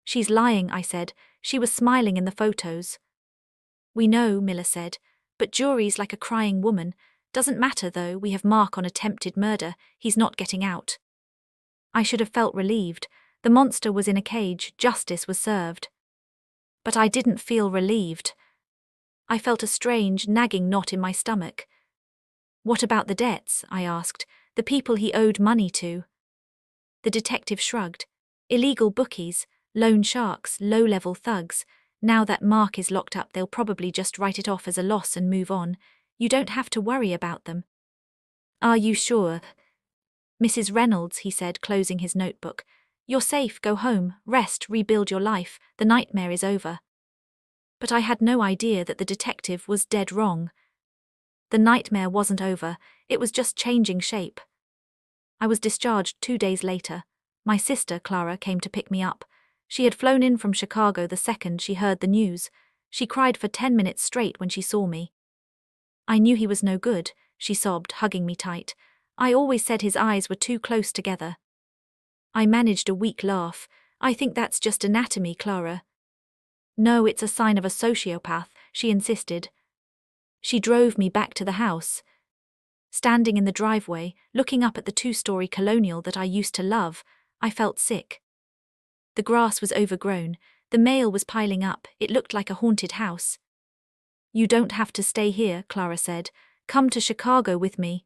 She's lying, I said. She was smiling in the photos. We know, Miller said, but jury's like a crying woman. Doesn't matter though, we have Mark on attempted murder. He's not getting out. I should have felt relieved. The monster was in a cage, justice was served. But I didn't feel relieved. I felt a strange, nagging knot in my stomach. What about the debts? I asked. The people he owed money to. The detective shrugged. Illegal bookies, loan sharks, low-level thugs. Now that Mark is locked up, they'll probably just write it off as a loss and move on. You don't have to worry about them. Are you sure? Mrs. Reynolds, he said, closing his notebook. You're safe, go home, rest, rebuild your life, the nightmare is over. But I had no idea that the detective was dead wrong. The nightmare wasn't over, it was just changing shape. I was discharged 2 days later. My sister, Clara, came to pick me up. She had flown in from Chicago the second she heard the news. She cried for 10 minutes straight when she saw me. I knew he was no good, she sobbed, hugging me tight. I always said his eyes were too close together. I managed a weak laugh. I think that's just anatomy, Clara. No, it's a sign of a sociopath, she insisted. She drove me back to the house. Standing in the driveway, looking up at the 2-story colonial that I used to love, I felt sick. The grass was overgrown, the mail was piling up, it looked like a haunted house. You don't have to stay here, Clara said. Come to Chicago with me.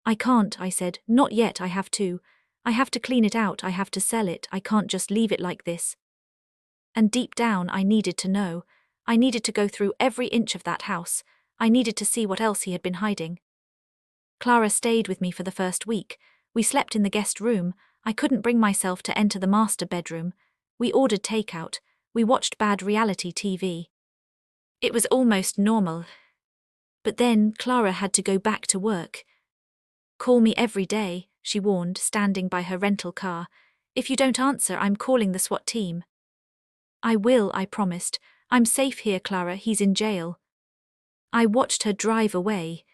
I can't, I said. Not yet, I have to. I have to clean it out, I have to sell it, I can't just leave it like this. And deep down I needed to know. I needed to go through every inch of that house. I needed to see what else he had been hiding. Clara stayed with me for the first week. We slept in the guest room. I couldn't bring myself to enter the master bedroom. We ordered takeout. We watched bad reality TV. It was almost normal. But then Clara had to go back to work. Call me every day, she warned, standing by her rental car. If you don't answer, I'm calling the SWAT team. I will, I promised. I'm safe here, Clara, he's in jail. I watched her drive away.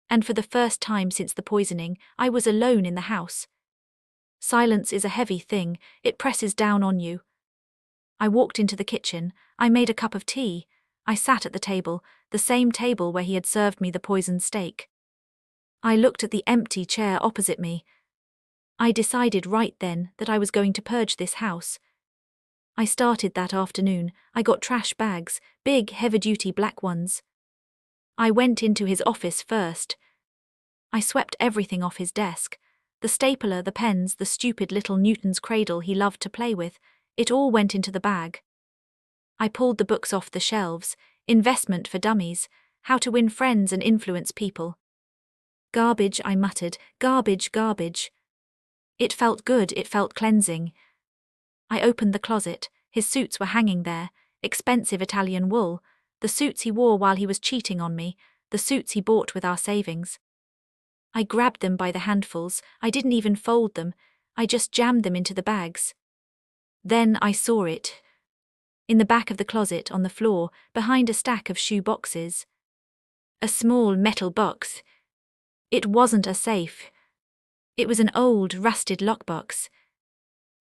And for the first time since the poisoning, I was alone in the house. Silence is a heavy thing, it presses down on you. I walked into the kitchen, I made a cup of tea. I sat at the table, the same table where he had served me the poisoned steak. I looked at the empty chair opposite me. I decided right then that I was going to purge this house. I started that afternoon. I got trash bags, big, heavy-duty black ones. I went into his office first. I swept everything off his desk. The stapler, the pens, the stupid little Newton's cradle he loved to play with, it all went into the bag. I pulled the books off the shelves, Investment for Dummies, How to Win Friends and Influence People. Garbage, I muttered, garbage, garbage. It felt good, it felt cleansing. I opened the closet, his suits were hanging there, expensive Italian wool, the suits he wore while he was cheating on me, the suits he bought with our savings. I grabbed them by the handfuls, I didn't even fold them, I just jammed them into the bags. Then I saw it. In the back of the closet, on the floor, behind a stack of shoe boxes. A small metal box. It wasn't a safe. It was an old, rusted lockbox.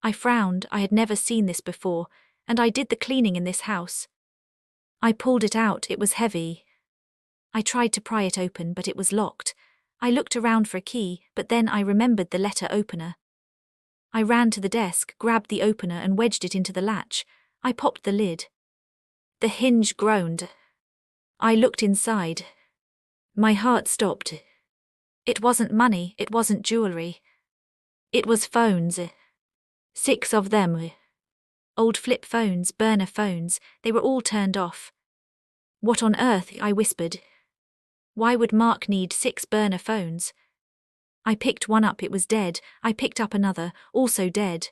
I frowned, I had never seen this before, and I did the cleaning in this house. I pulled it out, it was heavy. I tried to pry it open, but it was locked. I looked around for a key, but then I remembered the letter opener. I ran to the desk, grabbed the opener and wedged it into the latch. I popped the lid. The hinge groaned. I looked inside. My heart stopped. It wasn't money, it wasn't jewelry. It was phones. 6 of them. Old flip phones, burner phones, they were all turned off. What on earth, I whispered. Why would Mark need 6 burner phones? I picked one up, it was dead. I picked up another, also dead.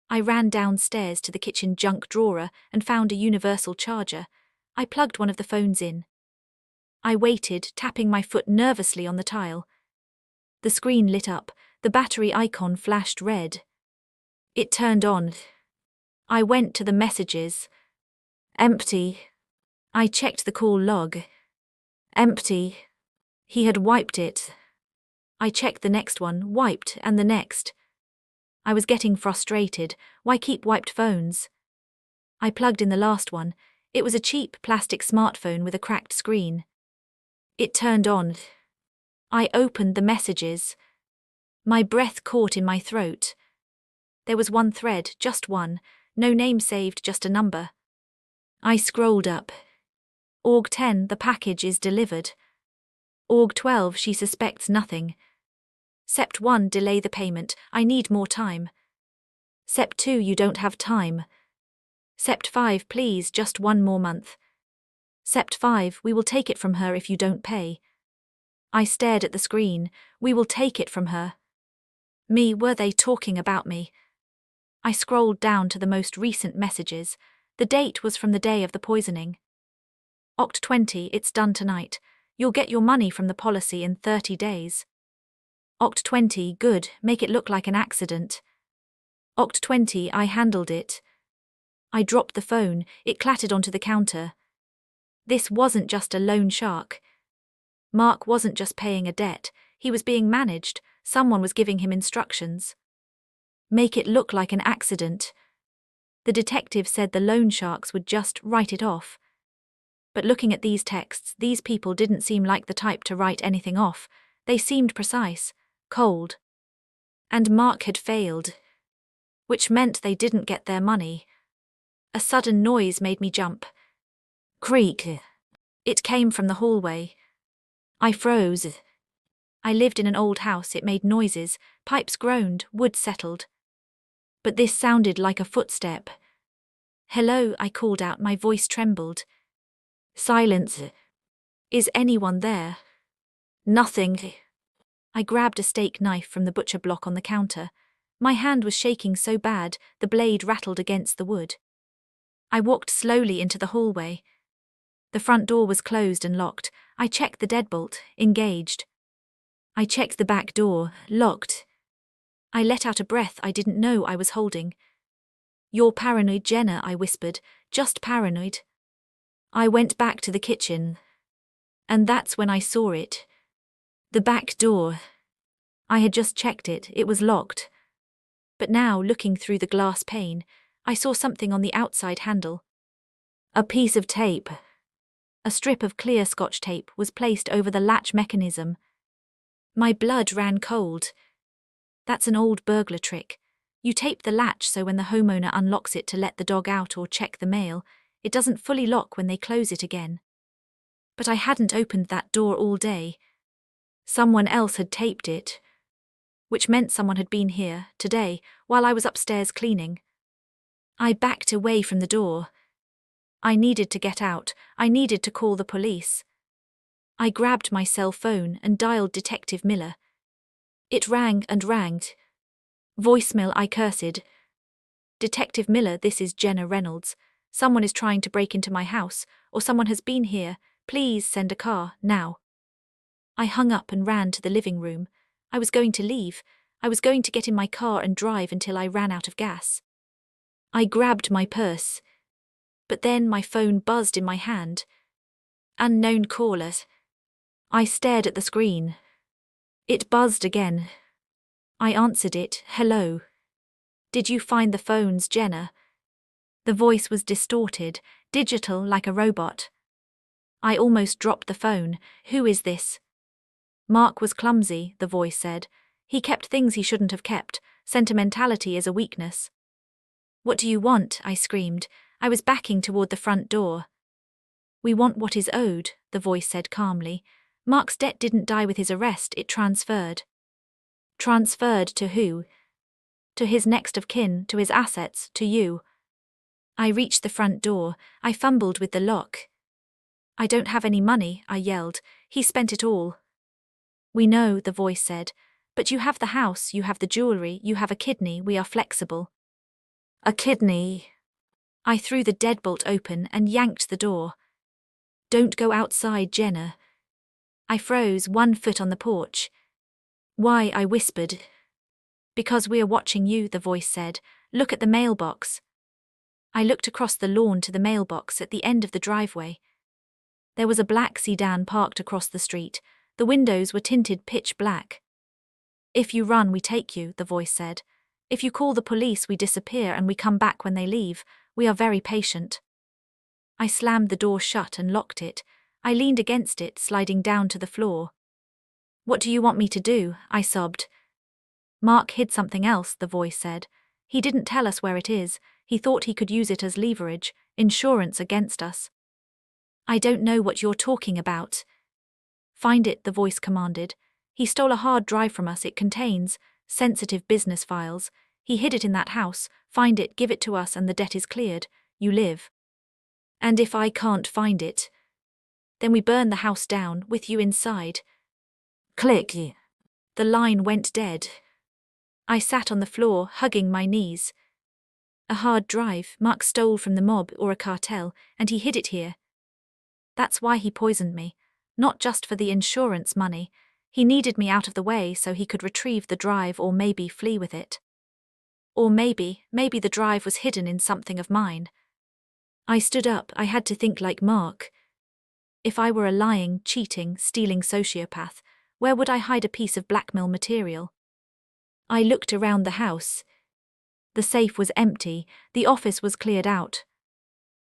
I ran downstairs to the kitchen junk drawer and found a universal charger. I plugged one of the phones in. I waited, tapping my foot nervously on the tile. The screen lit up, the battery icon flashed red. It turned on. I went to the messages. Empty. I checked the call log. Empty. He had wiped it. I checked the next one, wiped, and the next. I was getting frustrated. Why keep wiped phones? I plugged in the last one. It was a cheap plastic smartphone with a cracked screen. It turned on. I opened the messages. My breath caught in my throat. There was one thread, just one, no name saved, just a number. I scrolled up. Org 10, the package is delivered. Org 12, she suspects nothing. Sept 1, delay the payment, I need more time. Sept 2, you don't have time. Sept 5, please, just one more month. Sept 5, we will take it from her if you don't pay. I stared at the screen. We will take it from her. Me, were they talking about me? I scrolled down to the most recent messages. The date was from the day of the poisoning. Oct 20, it's done tonight. You'll get your money from the policy in 30 days. Oct 20, good, make it look like an accident. Oct 20, I handled it. I dropped the phone, it clattered onto the counter. This wasn't just a loan shark. Mark wasn't just paying a debt, he was being managed, someone was giving him instructions. Make it look like an accident. The detective said the loan sharks would just write it off. But looking at these texts, these people didn't seem like the type to write anything off. They seemed precise, cold. And Mark had failed. Which meant they didn't get their money. A sudden noise made me jump. Creak. It came from the hallway. I froze. I lived in an old house, it made noises, pipes groaned, wood settled. But this sounded like a footstep. Hello, I called out, my voice trembled. Silence. Is anyone there? Nothing. I grabbed a steak knife from the butcher block on the counter. My hand was shaking so bad, the blade rattled against the wood. I walked slowly into the hallway. The front door was closed and locked. I checked the deadbolt, engaged. I checked the back door, locked. I let out a breath I didn't know I was holding. You're paranoid, Jenna, I whispered, just paranoid. I went back to the kitchen. And that's when I saw it. The back door. I had just checked it, it was locked. But now, looking through the glass pane, I saw something on the outside handle. A piece of tape. A strip of clear Scotch tape was placed over the latch mechanism. My blood ran cold. That's an old burglar trick. You tape the latch so when the homeowner unlocks it to let the dog out or check the mail, it doesn't fully lock when they close it again. But I hadn't opened that door all day. Someone else had taped it. Which meant someone had been here, today, while I was upstairs cleaning. I backed away from the door. I needed to get out. I needed to call the police. I grabbed my cell phone and dialed Detective Miller. It rang and rang. Voicemail, I cursed. Detective Miller, this is Jenna Reynolds. Someone is trying to break into my house, or someone has been here. Please send a car, now. I hung up and ran to the living room. I was going to leave. I was going to get in my car and drive until I ran out of gas. I grabbed my purse. But then my phone buzzed in my hand. Unknown caller. I stared at the screen. It buzzed again. I answered it, hello. Did you find the phones, Jenna? The voice was distorted, digital like a robot. I almost dropped the phone. Who is this? Mark was clumsy, the voice said. He kept things he shouldn't have kept. Sentimentality is a weakness. What do you want? I screamed. I was backing toward the front door. We want what is owed, the voice said calmly. Mark's debt didn't die with his arrest, it transferred. Transferred to who? To his next of kin, to his assets, to you. I reached the front door. I fumbled with the lock. I don't have any money, I yelled. He spent it all. We know, the voice said. But you have the house, you have the jewelry, you have a kidney, we are flexible. A kidney. I threw the deadbolt open and yanked the door. Don't go outside, Jenna. I froze, 1 foot on the porch. Why, I whispered. Because we are watching you, the voice said. Look at the mailbox. I looked across the lawn to the mailbox at the end of the driveway. There was a black sedan parked across the street. The windows were tinted pitch black. If you run, we take you, the voice said. If you call the police, we disappear and we come back when they leave. We are very patient. I slammed the door shut and locked it. I leaned against it, sliding down to the floor. What do you want me to do? I sobbed. Mark hid something else, the voice said. He didn't tell us where it is. He thought he could use it as leverage, insurance against us. I don't know what you're talking about. Find it, the voice commanded. He stole a hard drive from us. It contains sensitive business files. He hid it in that house. Find it, give it to us, and the debt is cleared. You live. And if I can't find it, then we burn the house down, with you inside. Click. The line went dead. I sat on the floor, hugging my knees. A hard drive Mark stole from the mob or a cartel, and he hid it here. That's why he poisoned me. Not just for the insurance money. He needed me out of the way so he could retrieve the drive or maybe flee with it. Or maybe the drive was hidden in something of mine. I stood up. I had to think like Mark. If I were a lying, cheating, stealing sociopath, where would I hide a piece of blackmail material? I looked around the house. The safe was empty, the office was cleared out.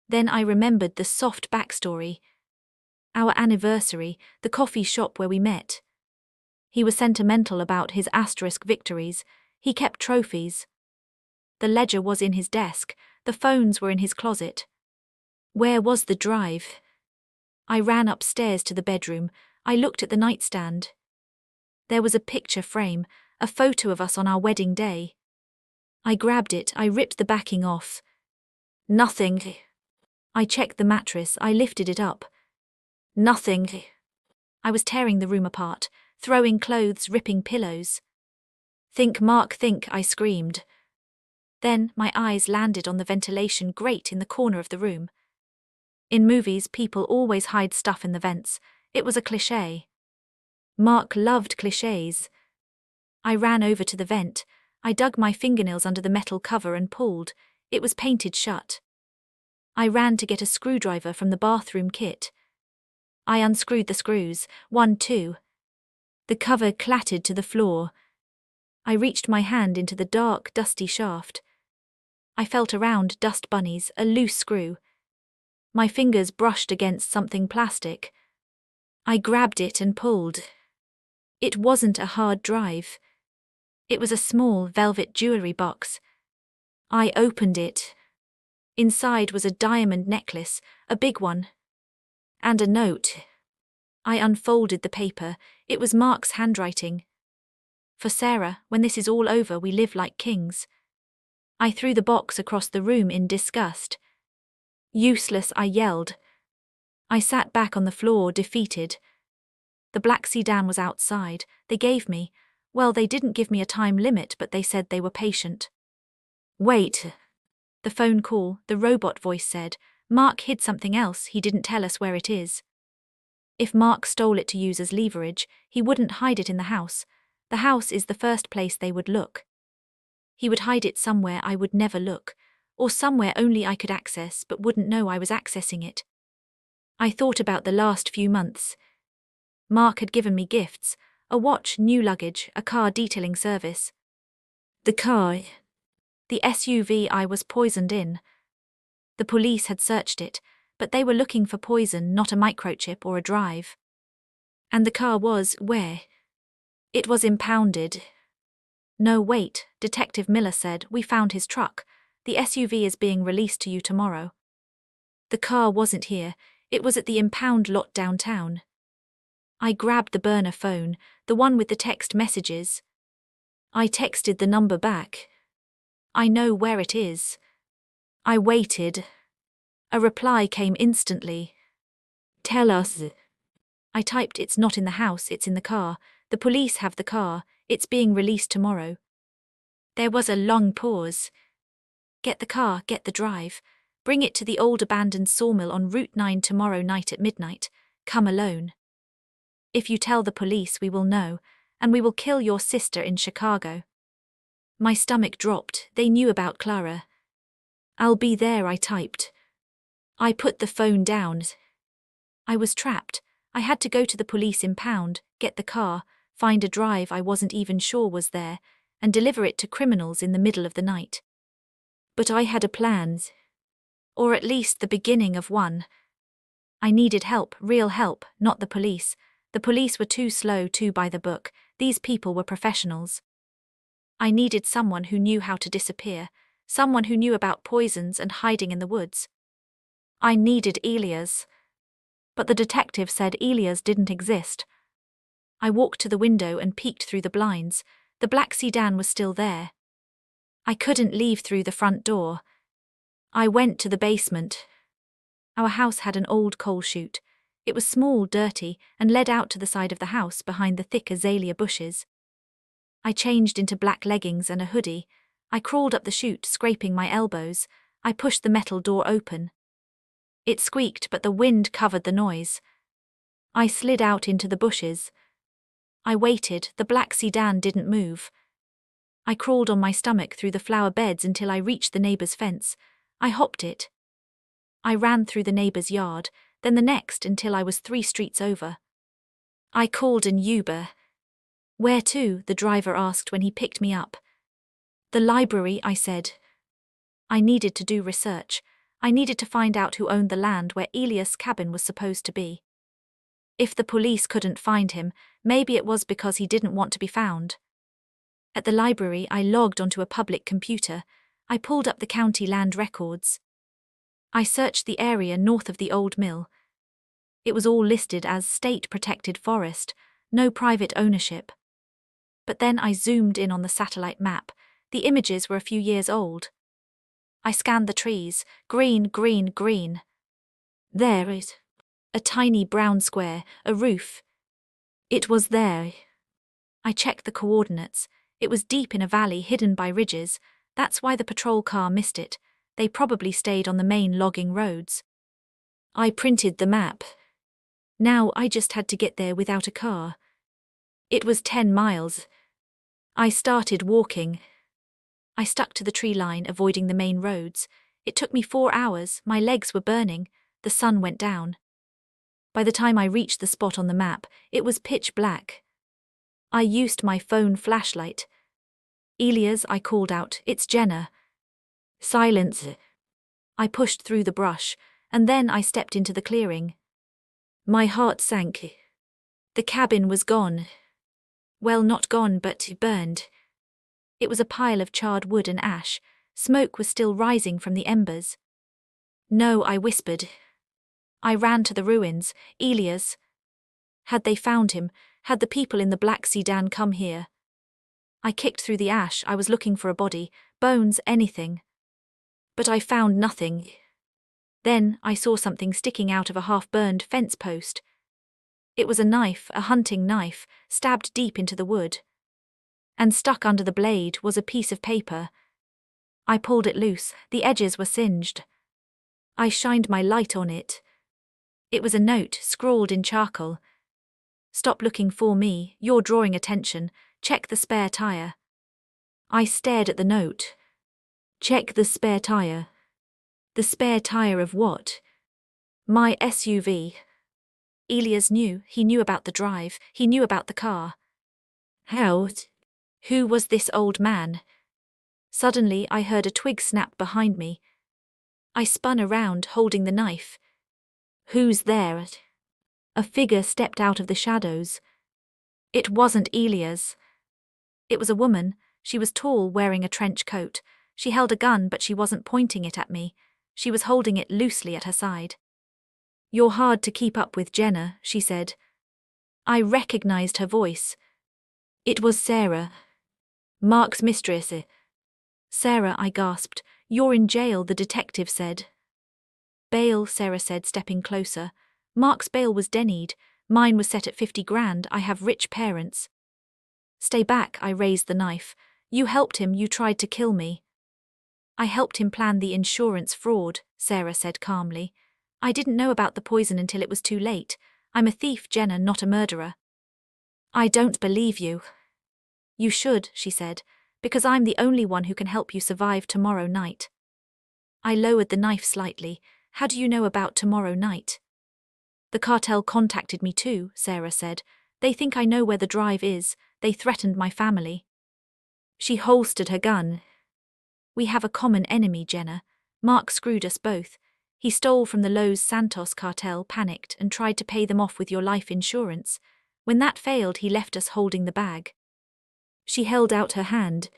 Then I remembered the soft backstory. Our anniversary, the coffee shop where we met. He was sentimental about his asterisk victories. He kept trophies. The ledger was in his desk, the phones were in his closet. Where was the drive? I ran upstairs to the bedroom. I looked at the nightstand. There was a picture frame, a photo of us on our wedding day. I grabbed it, I ripped the backing off. Nothing. I checked the mattress, I lifted it up. Nothing. I was tearing the room apart, throwing clothes, ripping pillows. Think, Mark, think, I screamed. Then my eyes landed on the ventilation grate in the corner of the room. In movies, people always hide stuff in the vents. It was a cliché. Mark loved clichés. I ran over to the vent. I dug my fingernails under the metal cover and pulled. It was painted shut. I ran to get a screwdriver from the bathroom kit. I unscrewed the screws, 1, 2. The cover clattered to the floor. I reached my hand into the dark, dusty shaft. I felt around dust bunnies, a loose screw. My fingers brushed against something plastic. I grabbed it and pulled. It wasn't a hard drive. It was a small velvet jewelry box. I opened it. Inside was a diamond necklace, a big one. And a note. I unfolded the paper. It was Mark's handwriting. For Sarah, when this is all over, we live like kings. I threw the box across the room in disgust. Useless, I yelled. I sat back on the floor, defeated. The black sedan was outside. They didn't give me a time limit, but they said they were patient. Wait. The phone call, the robot voice said. Mark hid something else, he didn't tell us where it is. If Mark stole it to use as leverage, he wouldn't hide it in the house. The house is the first place they would look. He would hide it somewhere I would never look, or somewhere only I could access but wouldn't know I was accessing it. I thought about the last few months. Mark had given me gifts, a watch, new luggage, a car detailing service. The SUV I was poisoned in. The police had searched it, but they were looking for poison, not a microchip or a drive. And the car was, where? It was impounded. No, wait, Detective Miller said, we found his truck. The SUV is being released to you tomorrow. The car wasn't here, it was at the impound lot downtown. I grabbed the burner phone, the one with the text messages. I texted the number back. I know where it is. I waited. A reply came instantly. Tell us. I typed, it's not in the house, it's in the car. The police have the car, it's being released tomorrow. There was a long pause. Get the car, get the drive. Bring it to the old abandoned sawmill on Route 9 tomorrow night at midnight. Come alone. If you tell the police, we will know, and we will kill your sister in Chicago. My stomach dropped, they knew about Clara. I'll be there, I typed. I put the phone down. I was trapped. I had to go to the police impound, get the car, find a drive I wasn't even sure was there, and deliver it to criminals in the middle of the night. But I had a plan. Or at least the beginning of one. I needed help, real help, not the police. The police were too slow, too by the book. These people were professionals. I needed someone who knew how to disappear, someone who knew about poisons and hiding in the woods. I needed Elias. But the detective said Elias didn't exist. I walked to the window and peeked through the blinds. The black sedan was still there. I couldn't leave through the front door. I went to the basement. Our house had an old coal chute. It was small, dirty, and led out to the side of the house behind the thick azalea bushes. I changed into black leggings and a hoodie. I crawled up the chute, scraping my elbows. I pushed the metal door open. It squeaked, but the wind covered the noise. I slid out into the bushes. I waited. The black sedan didn't move. I crawled on my stomach through the flower beds until I reached the neighbor's fence. I hopped it. I ran through the neighbor's yard, then the next until I was 3 streets over. I called an Uber. "Where to?" the driver asked when he picked me up. "The library," I said. I needed to do research. I needed to find out who owned the land where Elias' cabin was supposed to be. If the police couldn't find him, maybe it was because he didn't want to be found. At the library, I logged onto a public computer. I pulled up the county land records. I searched the area north of the old mill. It was all listed as state-protected forest, no private ownership. But then I zoomed in on the satellite map. The images were a few years old. I scanned the trees. Green, green, green. There it. A tiny brown square, a roof. It was there. I checked the coordinates. It was deep in a valley hidden by ridges. That's why the patrol car missed it. They probably stayed on the main logging roads. I printed the map. Now I just had to get there without a car. It was 10 miles. I started walking. I stuck to the tree line, avoiding the main roads. It took me 4 hours. My legs were burning. The sun went down. By the time I reached the spot on the map, it was pitch black. I used my phone flashlight. "Elias," I called out. "It's Jenna." Silence. I pushed through the brush, and then I stepped into the clearing. My heart sank. The cabin was gone. Well, not gone, but burned. It was a pile of charred wood and ash. Smoke was still rising from the embers. "No," I whispered. I ran to the ruins. Elias. Had they found him? Had the people in the black sedan come here? I kicked through the ash. I was looking for a body, bones, anything. But I found nothing. Then I saw something sticking out of a half-burned fence post. It was a knife, a hunting knife, stabbed deep into the wood. And stuck under the blade was a piece of paper. I pulled it loose. The edges were singed. I shined my light on it. It was a note, scrawled in charcoal. "Stop looking for me. You're drawing attention. Check the spare tire." I stared at the note. "Check the spare tire." The spare tire of what? My SUV. Elias knew. He knew about the drive. He knew about the car. How? Who was this old man? Suddenly I heard a twig snap behind me. I spun around, holding the knife. "Who's there?" A figure stepped out of the shadows. It wasn't Elias. It was a woman. She was tall, wearing a trench coat. She held a gun, but she wasn't pointing it at me. She was holding it loosely at her side. "You're hard to keep up with, Jenna," she said. I recognized her voice. It was Sarah. Mark's mistress. "Sarah," I gasped. "You're in jail," the detective said. "Bail," Sarah said, stepping closer. "Mark's bail was denied. Mine was set at 50 grand. I have rich parents." "Stay back," I raised the knife. "You helped him. You tried to kill me." "I helped him plan the insurance fraud," Sarah said calmly. "I didn't know about the poison until it was too late. I'm a thief, Jenna, not a murderer." "I don't believe you." "You should," she said, "because I'm the only one who can help you survive tomorrow night." I lowered the knife slightly. "How do you know about tomorrow night?" "The cartel contacted me too," Sarah said. "They think I know where the drive is. They threatened my family." She holstered her gun. "We have a common enemy, Jenna. Mark screwed us both. He stole from the Los Santos cartel, panicked, and tried to pay them off with your life insurance. When that failed, he left us holding the bag." She held out her hand.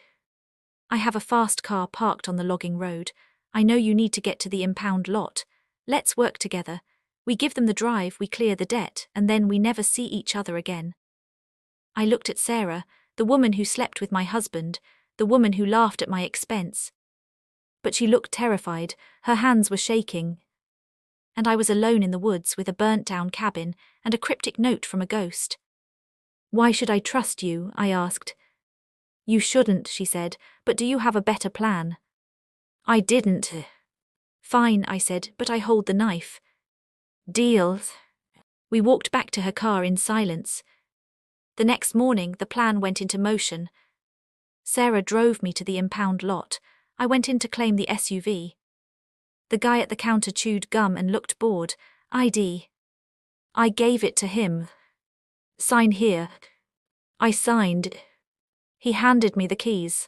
I have a fast car parked on the logging road. I know you need to get to the impound lot. Let's work together. We give them the drive, we clear the debt, and then we never see each other again. I looked at Sarah, the woman who slept with my husband, the woman who laughed at my expense. But she looked terrified, her hands were shaking. And I was alone in the woods with a burnt-down cabin and a cryptic note from a ghost. Why should I trust you? I asked. You shouldn't, she said, but do you have a better plan? I didn't. Fine, I said, but I hold the knife. Deal. We walked back to her car in silence. The next morning, the plan went into motion. Sarah drove me to the impound lot. I went in to claim the SUV. The guy at the counter chewed gum and looked bored. ID. I gave it to him. Sign here. I signed. He handed me the keys.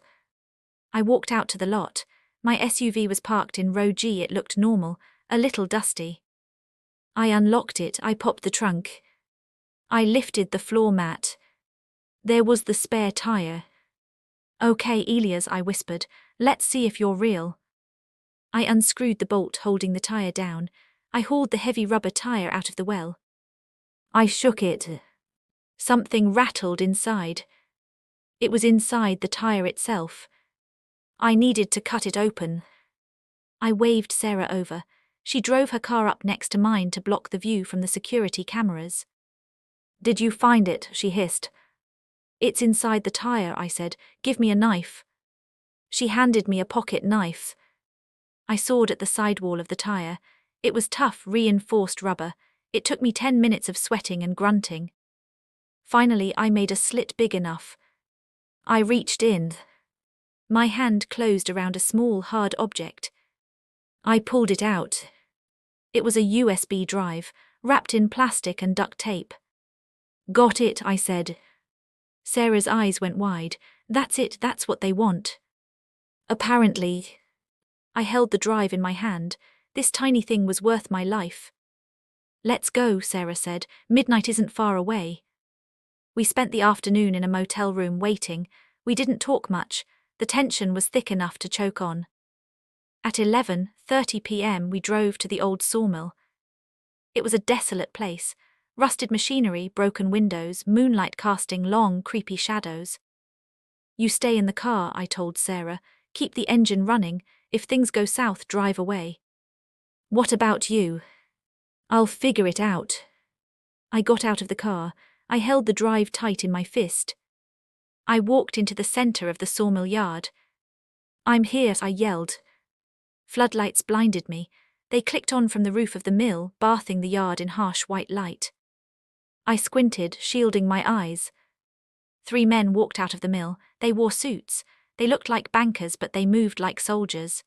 I walked out to the lot. My SUV was parked in row G. It looked normal, a little dusty. I unlocked it, I popped the trunk. I lifted the floor mat. There was the spare tire. Okay, Elias, I whispered, let's see if you're real. I unscrewed the bolt holding the tire down. I hauled the heavy rubber tire out of the well. I shook it. Something rattled inside. It was inside the tire itself. I needed to cut it open. I waved Sarah over. She drove her car up next to mine to block the view from the security cameras. Did you find it? She hissed. It's inside the tire, I said. Give me a knife. She handed me a pocket knife. I sawed at the sidewall of the tire. It was tough, reinforced rubber. It took me 10 minutes of sweating and grunting. Finally, I made a slit big enough. I reached in. My hand closed around a small, hard object. I pulled it out. It was a USB drive, wrapped in plastic and duct tape. Got it, I said. Sarah's eyes went wide. That's it, that's what they want. Apparently. I held the drive in my hand. This tiny thing was worth my life. Let's go, Sarah said. Midnight isn't far away. We spent the afternoon in a motel room waiting. We didn't talk much. The tension was thick enough to choke on. At 11:30 p.m. we drove to the old sawmill. It was a desolate place. Rusted machinery, broken windows, moonlight casting long, creepy shadows. You stay in the car, I told Sarah. Keep the engine running. If things go south, drive away. What about you? I'll figure it out. I got out of the car. I held the drive tight in my fist. I walked into the center of the sawmill yard. I'm here, I yelled. Floodlights blinded me. They clicked on from the roof of the mill, bathing the yard in harsh white light. I squinted, shielding my eyes. 3 men walked out of the mill. They wore suits. They looked like bankers, but they moved like soldiers.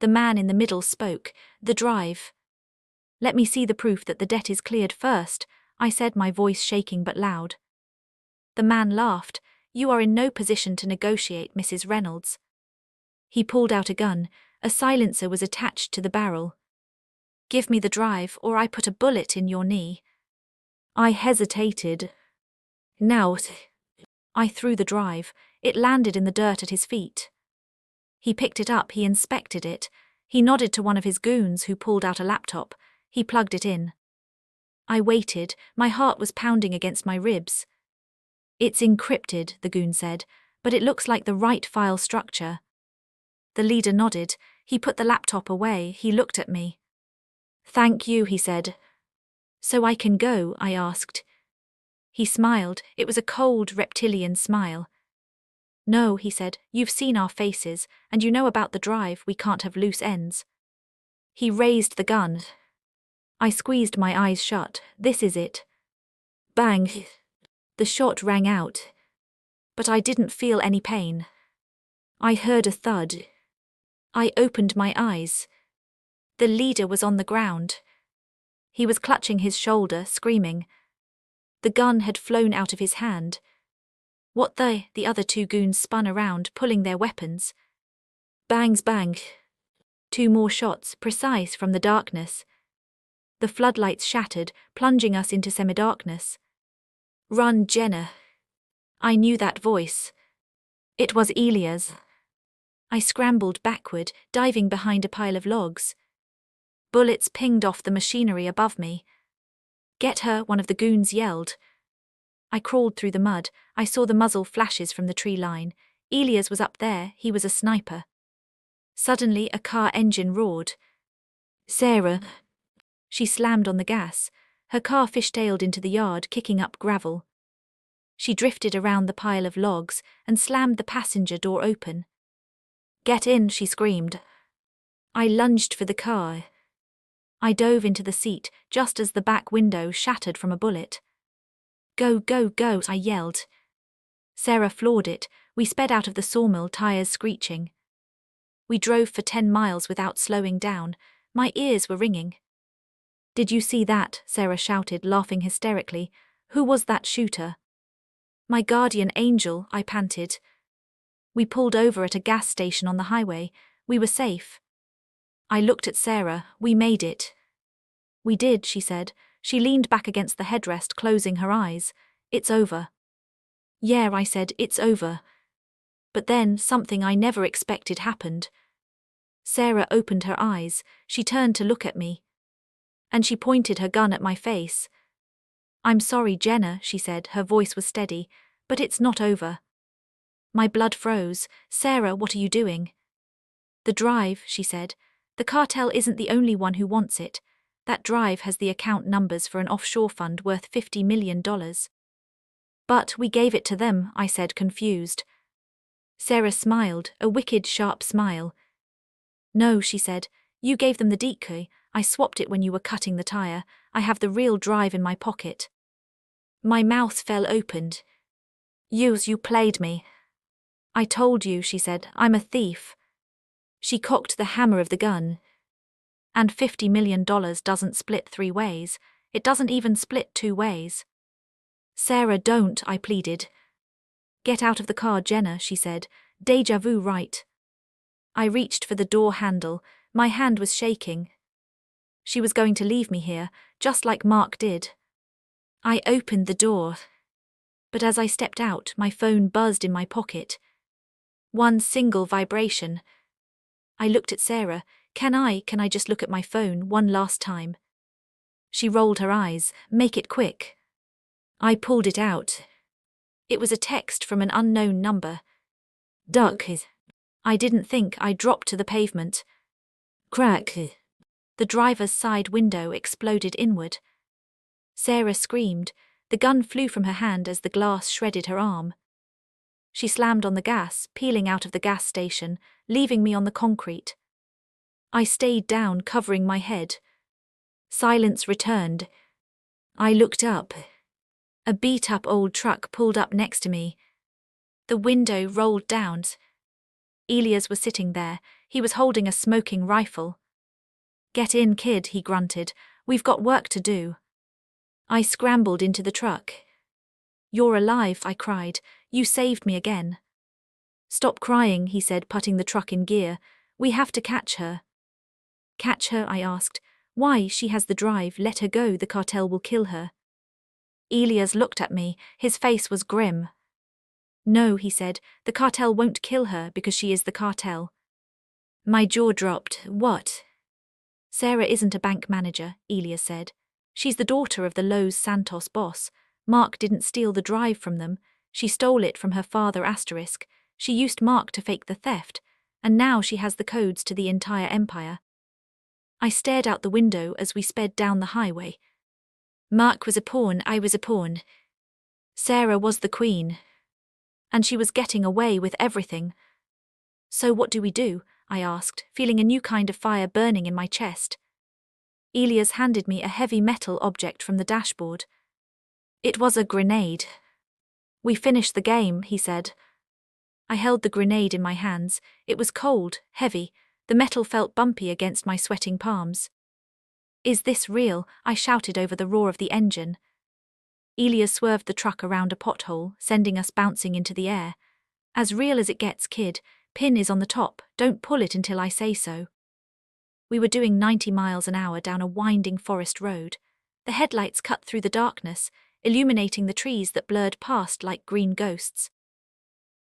The man in the middle spoke. The drive. Let me see the proof that the debt is cleared first, I said, my voice shaking but loud. The man laughed. You are in no position to negotiate, Mrs. Reynolds. He pulled out a gun. A silencer was attached to the barrel. Give me the drive, or I put a bullet in your knee. I hesitated. Now, I threw the drive. It landed in the dirt at his feet. He picked it up, he inspected it. He nodded to one of his goons who pulled out a laptop. He plugged it in. I waited. My heart was pounding against my ribs. It's encrypted, the goon said, but it looks like the right file structure. The leader nodded. He put the laptop away. He looked at me. Thank you, he said. So I can go, I asked. He smiled. It was a cold, reptilian smile. No, he said, you've seen our faces, and you know about the drive. We can't have loose ends. He raised the gun. I squeezed my eyes shut. This is it. Bang. The shot rang out. But I didn't feel any pain. I heard a thud. I opened my eyes. The leader was on the ground. He was clutching his shoulder, screaming. The gun had flown out of his hand. What the other 2 goons spun around, pulling their weapons. Bangs, bang. 2 more shots, precise from the darkness. The floodlights shattered, plunging us into semi-darkness. Run, Jenna. I knew that voice. It was Elia's. I scrambled backward, diving behind a pile of logs. Bullets pinged off the machinery above me. "Get her," one of the goons yelled. I crawled through the mud. I saw the muzzle flashes from the tree line. Elias was up there, he was a sniper. Suddenly, a car engine roared. "Sarah." She slammed on the gas. Her car fishtailed into the yard, kicking up gravel. She drifted around the pile of logs and slammed the passenger door open. "Get in," she screamed. I lunged for the car. I dove into the seat just as the back window shattered from a bullet. "Go, go, go," I yelled. Sarah floored it. We sped out of the sawmill, tires screeching. We drove for 10 miles without slowing down. My ears were ringing. "Did you see that?" Sarah shouted, laughing hysterically. "Who was that shooter?" "My guardian angel," I panted. We pulled over at a gas station on the highway. We were safe. I looked at Sarah. "We made it." "We did," she said. She leaned back against the headrest, closing her eyes. "It's over." "Yeah," I said, "it's over." But then, something I never expected happened. Sarah opened her eyes. She turned to look at me. And she pointed her gun at my face. "I'm sorry, Jenna," she said. Her voice was steady. "But it's not over." My blood froze. "Sarah, what are you doing?" "The drive," she said. "The cartel isn't the only one who wants it. That drive has the account numbers for an offshore fund worth $50 million. "But we gave it to them," I said, confused. Sarah smiled, a wicked, sharp smile. "No," she said. "You gave them the decoy. I swapped it when you were cutting the tire. I have the real drive in my pocket." My mouth fell open. You played me." "I told you," she said. "I'm a thief." She cocked the hammer of the gun. "And $50 million doesn't split 3 ways. It doesn't even split 2 ways." "Sarah, don't," I pleaded. "Get out of the car, Jenna," she said. "Deja vu, right?" I reached for the door handle. My hand was shaking. She was going to leave me here, just like Mark did. I opened the door. But as I stepped out, my phone buzzed in my pocket. One single vibration. I looked at Sarah. Can I just look at my phone one last time?" She rolled her eyes. "Make it quick." I pulled it out. It was a text from an unknown number. "Duck." I didn't think. I dropped to the pavement. Crack. The driver's side window exploded inward. Sarah screamed. The gun flew from her hand as the glass shredded her arm. She slammed on the gas, peeling out of the gas station, leaving me on the concrete. I stayed down, covering my head. Silence returned. I looked up. A beat-up old truck pulled up next to me. The window rolled down. Elias was sitting there. He was holding a smoking rifle. "Get in, kid," he grunted. "We've got work to do." I scrambled into the truck. "You're alive," I cried. "You saved me again." "Stop crying," he said, putting the truck in gear. "We have to catch her." "Catch her?" I asked. "Why? She has the drive. Let her go. The cartel will kill her." Elias looked at me. His face was grim. "No," he said. "The cartel won't kill her because she is the cartel." My jaw dropped. "What?" "Sarah isn't a bank manager," Elias said. "She's the daughter of the Los Santos boss. Mark didn't steal the drive from them. She stole it from her father *. She used Mark to fake the theft, and now she has the codes to the entire empire." I stared out the window as we sped down the highway. Mark was a pawn, I was a pawn. Sarah was the queen. And she was getting away with everything. "So what do we do?" I asked, feeling a new kind of fire burning in my chest. Elias handed me a heavy metal object from the dashboard. It was a grenade. "We finished the game," he said. I held the grenade in my hands. It was cold, heavy. The metal felt bumpy against my sweating palms. "Is this real?" I shouted over the roar of the engine. Elias swerved the truck around a pothole, sending us bouncing into the air. "As real as it gets, kid. Pin is on the top. Don't pull it until I say so." We were doing 90 miles an hour down a winding forest road. The headlights cut through the darkness, illuminating the trees that blurred past like green ghosts.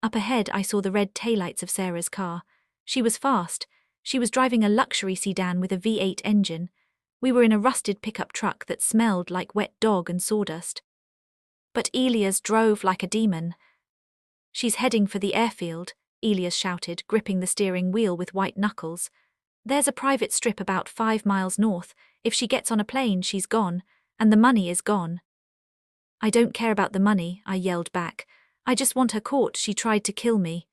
Up ahead, I saw the red taillights of Sarah's car. She was fast. She was driving a luxury sedan with a V8 engine. We were in a rusted pickup truck that smelled like wet dog and sawdust. But Elias drove like a demon. "She's heading for the airfield," Elias shouted, gripping the steering wheel with white knuckles. "There's a private strip about 5 miles north. If she gets on a plane, she's gone, and the money is gone." "I don't care about the money," I yelled back. "I just want her caught. She tried to kill me."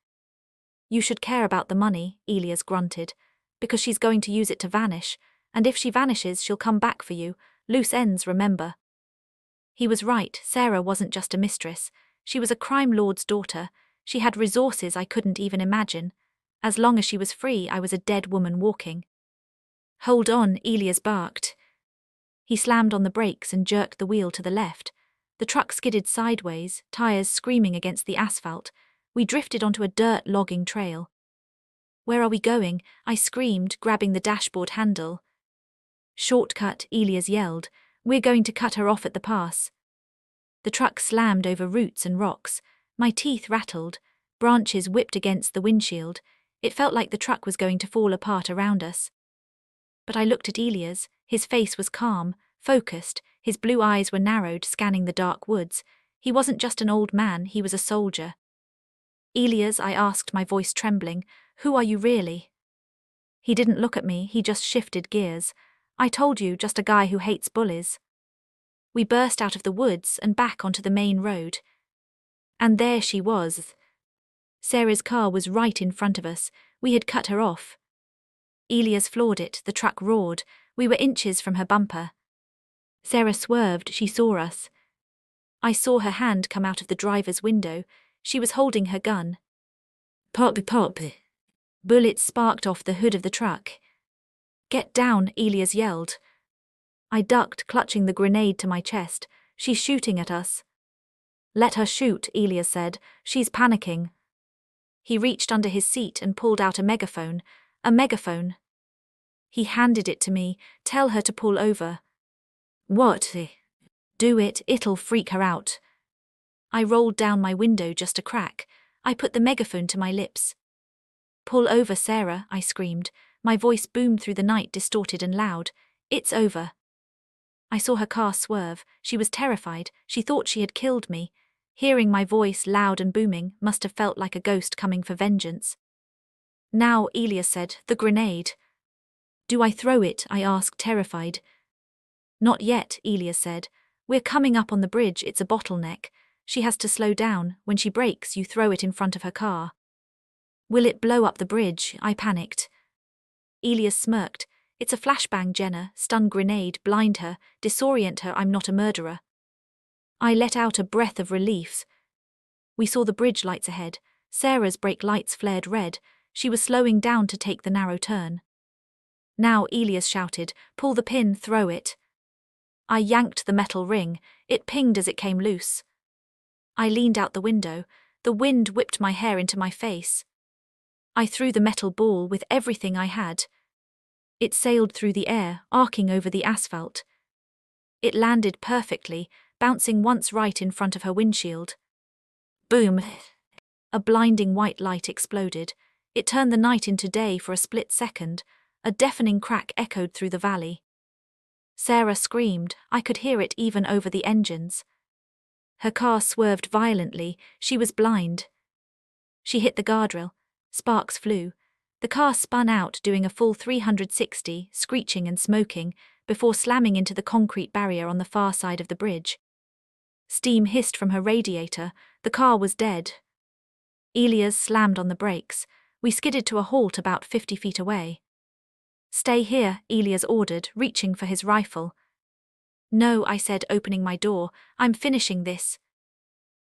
"You should care about the money," Elias grunted, "because she's going to use it to vanish, and if she vanishes, she'll come back for you. Loose ends, remember." He was right. Sarah wasn't just a mistress. She was a crime lord's daughter. She had resources I couldn't even imagine. As long as she was free, I was a dead woman walking. "Hold on," Elias barked. He slammed on the brakes and jerked the wheel to the left. The truck skidded sideways, tires screaming against the asphalt. We drifted onto a dirt logging trail. "Where are we going?" I screamed, grabbing the dashboard handle. "Shortcut," Elias yelled. "We're going to cut her off at the pass." The truck slammed over roots and rocks. My teeth rattled. Branches whipped against the windshield. It felt like the truck was going to fall apart around us. But I looked at Elias. His face was calm, focused. His blue eyes were narrowed, scanning the dark woods. He wasn't just an old man, he was a soldier. "Elias," I asked, my voice trembling, "who are you really?" He didn't look at me, he just shifted gears. "I told you, just a guy who hates bullies." We burst out of the woods and back onto the main road. And there she was. Sarah's car was right in front of us. We had cut her off. Elias floored it, the truck roared. We were inches from her bumper. Sarah swerved, she saw us. I saw her hand come out of the driver's window. She was holding her gun. Pop, pop. Bullets sparked off the hood of the truck. "Get down," Elias yelled. I ducked, clutching the grenade to my chest. "She's shooting at us." "Let her shoot," Elias said. "She's panicking." He reached under his seat and pulled out a megaphone. A megaphone. He handed it to me. "Tell her to pull over." "What?" "Do it, it'll freak her out." I rolled down my window just a crack. I put the megaphone to my lips. "Pull over, Sarah," I screamed. My voice boomed through the night, distorted and loud. "It's over." I saw her car swerve. She was terrified. She thought she had killed me. Hearing my voice, loud and booming, must have felt like a ghost coming for vengeance. "Now," Elias said, "the grenade." "Do I throw it?" I asked, terrified. "Not yet," Elias said. "We're coming up on the bridge, it's a bottleneck. She has to slow down. When she brakes, you throw it in front of her car." "Will it blow up the bridge?" I panicked. Elias smirked. "It's a flashbang, Jenna. Stun grenade, blind her, disorient her. I'm not a murderer." I let out a breath of relief. We saw the bridge lights ahead. Sarah's brake lights flared red. She was slowing down to take the narrow turn. "Now," Elias shouted, "pull the pin, throw it." I yanked the metal ring. It pinged as it came loose. I leaned out the window. The wind whipped my hair into my face. I threw the metal ball with everything I had. It sailed through the air, arcing over the asphalt. It landed perfectly, bouncing once right in front of her windshield. Boom! A blinding white light exploded. It turned the night into day for a split second. A deafening crack echoed through the valley. Sarah screamed. I could hear it even over the engines. Her car swerved violently. She was blind. She hit the guardrail. Sparks flew. The car spun out, doing a full 360, screeching and smoking, before slamming into the concrete barrier on the far side of the bridge. Steam hissed from her radiator. The car was dead. Elias slammed on the brakes. We skidded to a halt about 50 feet away. "Stay here," Elias ordered, reaching for his rifle. "No," I said, opening my door. "I'm finishing this."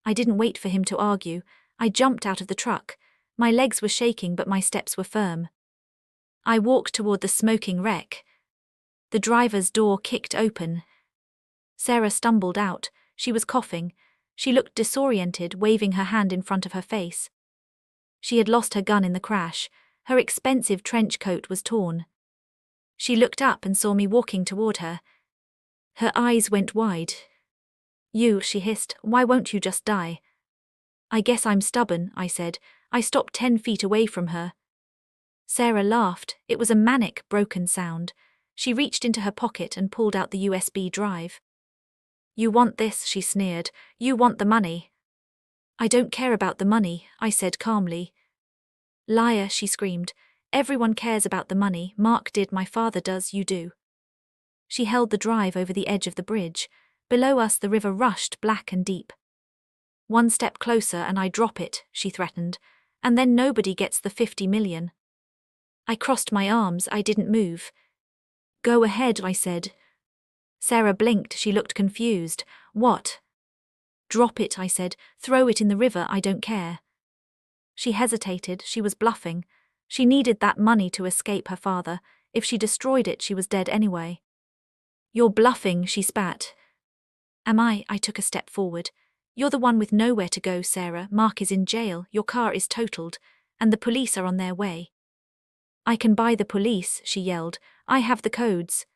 I didn't wait for him to argue. I jumped out of the truck. My legs were shaking, but my steps were firm. I walked toward the smoking wreck. The driver's door kicked open. Sarah stumbled out. She was coughing. She looked disoriented, waving her hand in front of her face. She had lost her gun in the crash. Her expensive trench coat was torn. She looked up and saw me walking toward her. Her eyes went wide. You, she hissed, why won't you just die? I guess I'm stubborn, I said. I stopped 10 feet away from her. Sarah laughed. It was a manic, broken sound. She reached into her pocket and pulled out the USB drive. You want this, she sneered. You want the money. I don't care about the money, I said calmly. Liar, she screamed. Everyone cares about the money. Mark did, my father does, you do. She held the drive over the edge of the bridge. Below us the river rushed, black and deep. One step closer and I drop it, she threatened, and then nobody gets the 50 million. I crossed my arms, I didn't move. Go ahead, I said. Sarah blinked, she looked confused. What? Drop it, I said. Throw it in the river, I don't care. She hesitated, she was bluffing. She needed that money to escape her father. If she destroyed it, she was dead anyway. You're bluffing, she spat. Am I? I took a step forward. You're the one with nowhere to go, Sarah. Mark is in jail, your car is totaled, and the police are on their way. I can buy the police, she yelled. I have the codes.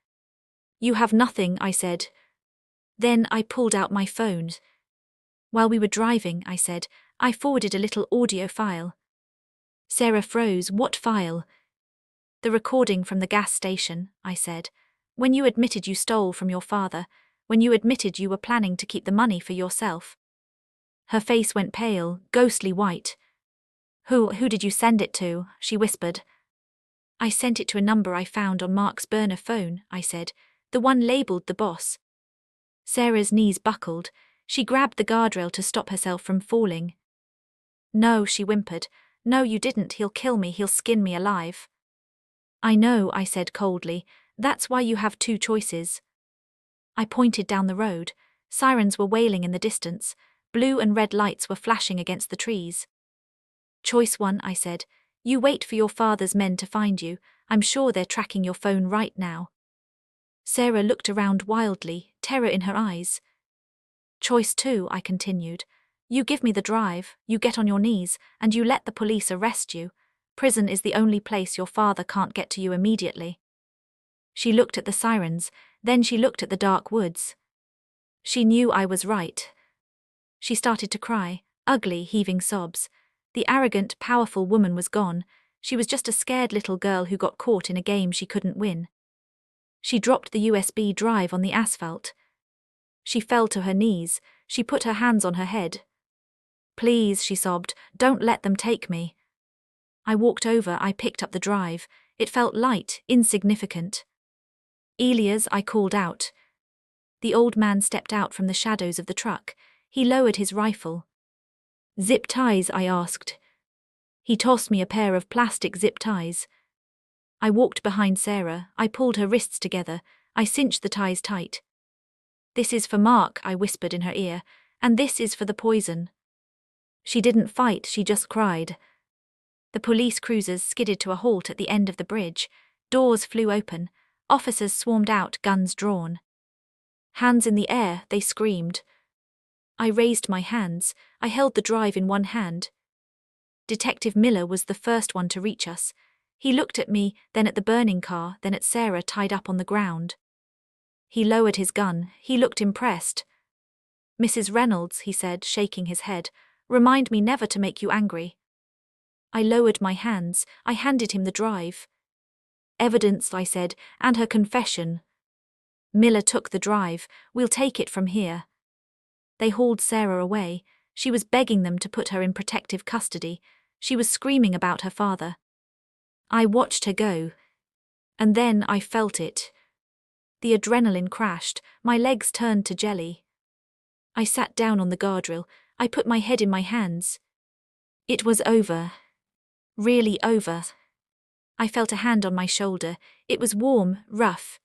You have nothing, I said. Then I pulled out my phone. While we were driving, I said, I forwarded a little audio file. Sarah froze. What file? The recording from the gas station, I said. When you admitted you stole from your father, when you admitted you were planning to keep the money for yourself. Her face went pale, ghostly white. Who did you send it to? She whispered. I sent it to a number I found on Mark's burner phone, I said. The one labelled the boss. Sarah's knees buckled. She grabbed the guardrail to stop herself from falling. No, she whimpered. No, you didn't. He'll kill me. He'll skin me alive. I know, I said coldly. That's why you have two choices. I pointed down the road. Sirens were wailing in the distance. Blue and red lights were flashing against the trees. Choice one, I said. You wait for your father's men to find you. I'm sure they're tracking your phone right now. Sarah looked around wildly, terror in her eyes. Choice two, I continued. You give me the drive, you get on your knees, and you let the police arrest you. Prison is the only place your father can't get to you immediately. She looked at the sirens, then she looked at the dark woods. She knew I was right. She started to cry, ugly, heaving sobs. The arrogant, powerful woman was gone. She was just a scared little girl who got caught in a game she couldn't win. She dropped the USB drive on the asphalt. She fell to her knees. She put her hands on her head. Please, she sobbed, don't let them take me. I walked over, I picked up the drive. It felt light, insignificant. Elias, I called out. The old man stepped out from the shadows of the truck. He lowered his rifle. Zip ties, I asked. He tossed me a pair of plastic zip ties. I walked behind Sarah. I pulled her wrists together. I cinched the ties tight. This is for Mark, I whispered in her ear, and this is for the poison. She didn't fight, she just cried. The police cruisers skidded to a halt at the end of the bridge. Doors flew open. Officers swarmed out, guns drawn. Hands in the air, they screamed. I raised my hands. I held the drive in one hand. Detective Miller was the first one to reach us. He looked at me, then at the burning car, then at Sarah tied up on the ground. He lowered his gun. He looked impressed. Mrs. Reynolds, he said, shaking his head, remind me never to make you angry. I lowered my hands. I handed him the drive. Evidence, I said, and her confession. Miller took the drive. We'll take it from here. They hauled Sarah away. She was begging them to put her in protective custody. She was screaming about her father. I watched her go. And then I felt it. The adrenaline crashed. My legs turned to jelly. I sat down on the guardrail. I put my head in my hands. It was over. Really over. I felt a hand on my shoulder. It was warm, rough.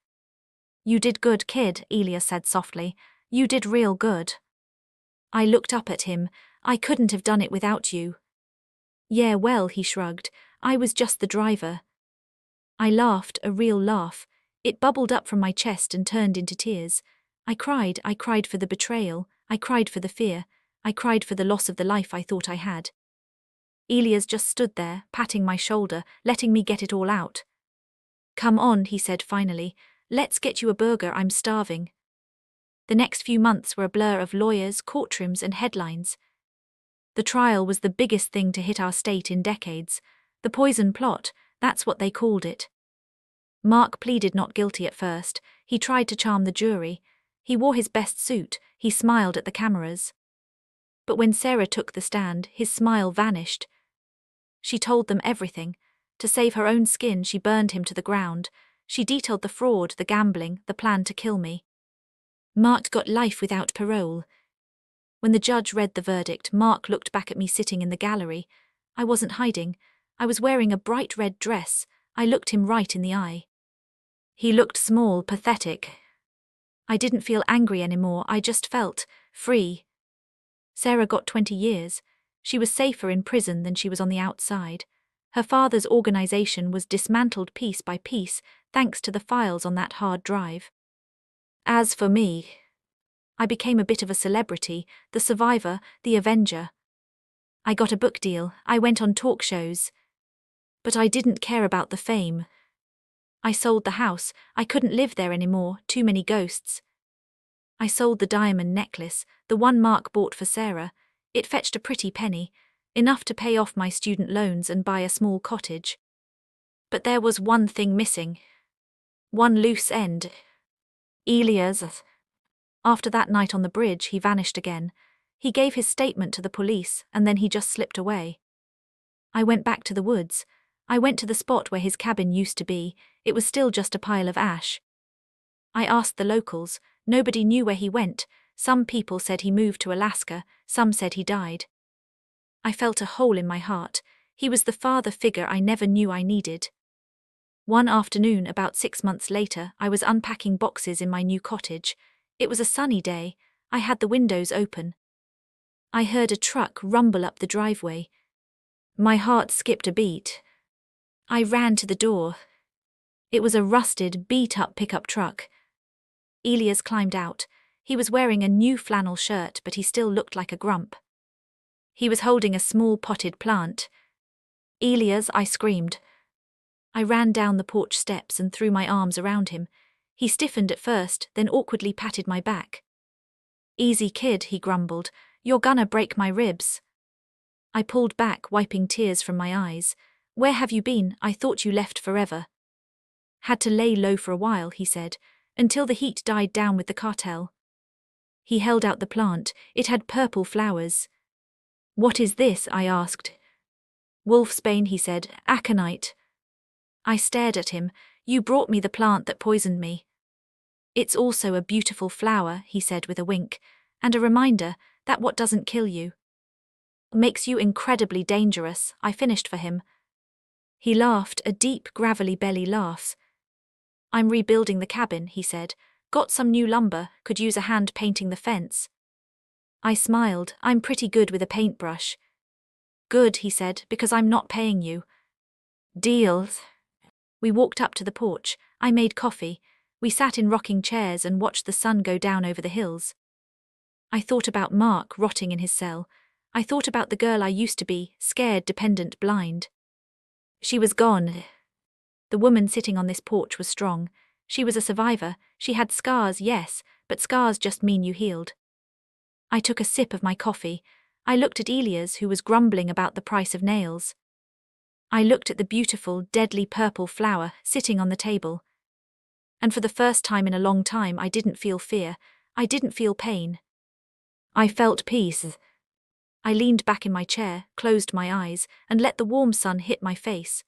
You did good, kid, Elias said softly. You did real good. I looked up at him. I couldn't have done it without you. Yeah, well, he shrugged. I was just the driver. I laughed, a real laugh. It bubbled up from my chest and turned into tears. I cried for the betrayal. I cried for the fear. I cried for the loss of the life I thought I had. Elias just stood there, patting my shoulder, letting me get it all out. Come on, he said finally. Let's get you a burger, I'm starving. The next few months were a blur of lawyers, courtrooms, and headlines. The trial was the biggest thing to hit our state in decades. The poison plot, that's what they called it. Mark pleaded not guilty at first. He tried to charm the jury. He wore his best suit. He smiled at the cameras. But when Sarah took the stand, his smile vanished. She told them everything. To save her own skin, she burned him to the ground. She detailed the fraud, the gambling, the plan to kill me. Mark got life without parole. When the judge read the verdict, Mark looked back at me sitting in the gallery. I wasn't hiding. I was wearing a bright red dress. I looked him right in the eye. He looked small, pathetic. I didn't feel angry anymore. I just felt free. Sarah got 20 years. She was safer in prison than she was on the outside. Her father's organization was dismantled piece by piece, thanks to the files on that hard drive. As for me, I became a bit of a celebrity, the survivor, the avenger. I got a book deal, I went on talk shows. But I didn't care about the fame. I sold the house, I couldn't live there anymore, too many ghosts. I sold the diamond necklace, the one Mark bought for Sarah. It fetched a pretty penny, enough to pay off my student loans and buy a small cottage. But there was one thing missing. One loose end. Elias. After that night on the bridge, he vanished again. He gave his statement to the police, and then he just slipped away. I went back to the woods. I went to the spot where his cabin used to be. It was still just a pile of ash. I asked the locals. Nobody knew where he went. Some people said he moved to Alaska, some said he died. I felt a hole in my heart. He was the father figure I never knew I needed. One afternoon, about 6 months later, I was unpacking boxes in my new cottage. It was a sunny day. I had the windows open. I heard a truck rumble up the driveway. My heart skipped a beat. I ran to the door. It was a rusted, beat-up pickup truck. Elias climbed out. He was wearing a new flannel shirt, but he still looked like a grump. He was holding a small potted plant. Elias, I screamed. I ran down the porch steps and threw my arms around him. He stiffened at first, then awkwardly patted my back. Easy kid, he grumbled. You're gonna break my ribs. I pulled back, wiping tears from my eyes. Where have you been? I thought you left forever. Had to lay low for a while, he said, until the heat died down with the cartel. He held out the plant. It had purple flowers. What is this? I asked. Wolfsbane, he said, aconite. I stared at him. You brought me the plant that poisoned me. It's also a beautiful flower, he said with a wink, and a reminder that what doesn't kill you makes you incredibly dangerous. I finished for him. He laughed, a deep, gravelly belly laugh. I'm rebuilding the cabin, he said. Got some new lumber, could use a hand painting the fence. I smiled. I'm pretty good with a paintbrush. Good, he said, because I'm not paying you. Deal. We walked up to the porch. I made coffee. We sat in rocking chairs and watched the sun go down over the hills. I thought about Mark rotting in his cell. I thought about the girl I used to be, scared, dependent, blind. She was gone. The woman sitting on this porch was strong. She was a survivor. She had scars, yes, but scars just mean you healed. I took a sip of my coffee. I looked at Elias, who was grumbling about the price of nails. I looked at the beautiful, deadly purple flower sitting on the table. And for the first time in a long time, I didn't feel fear. I didn't feel pain. I felt peace. I leaned back in my chair, closed my eyes, and let the warm sun hit my face.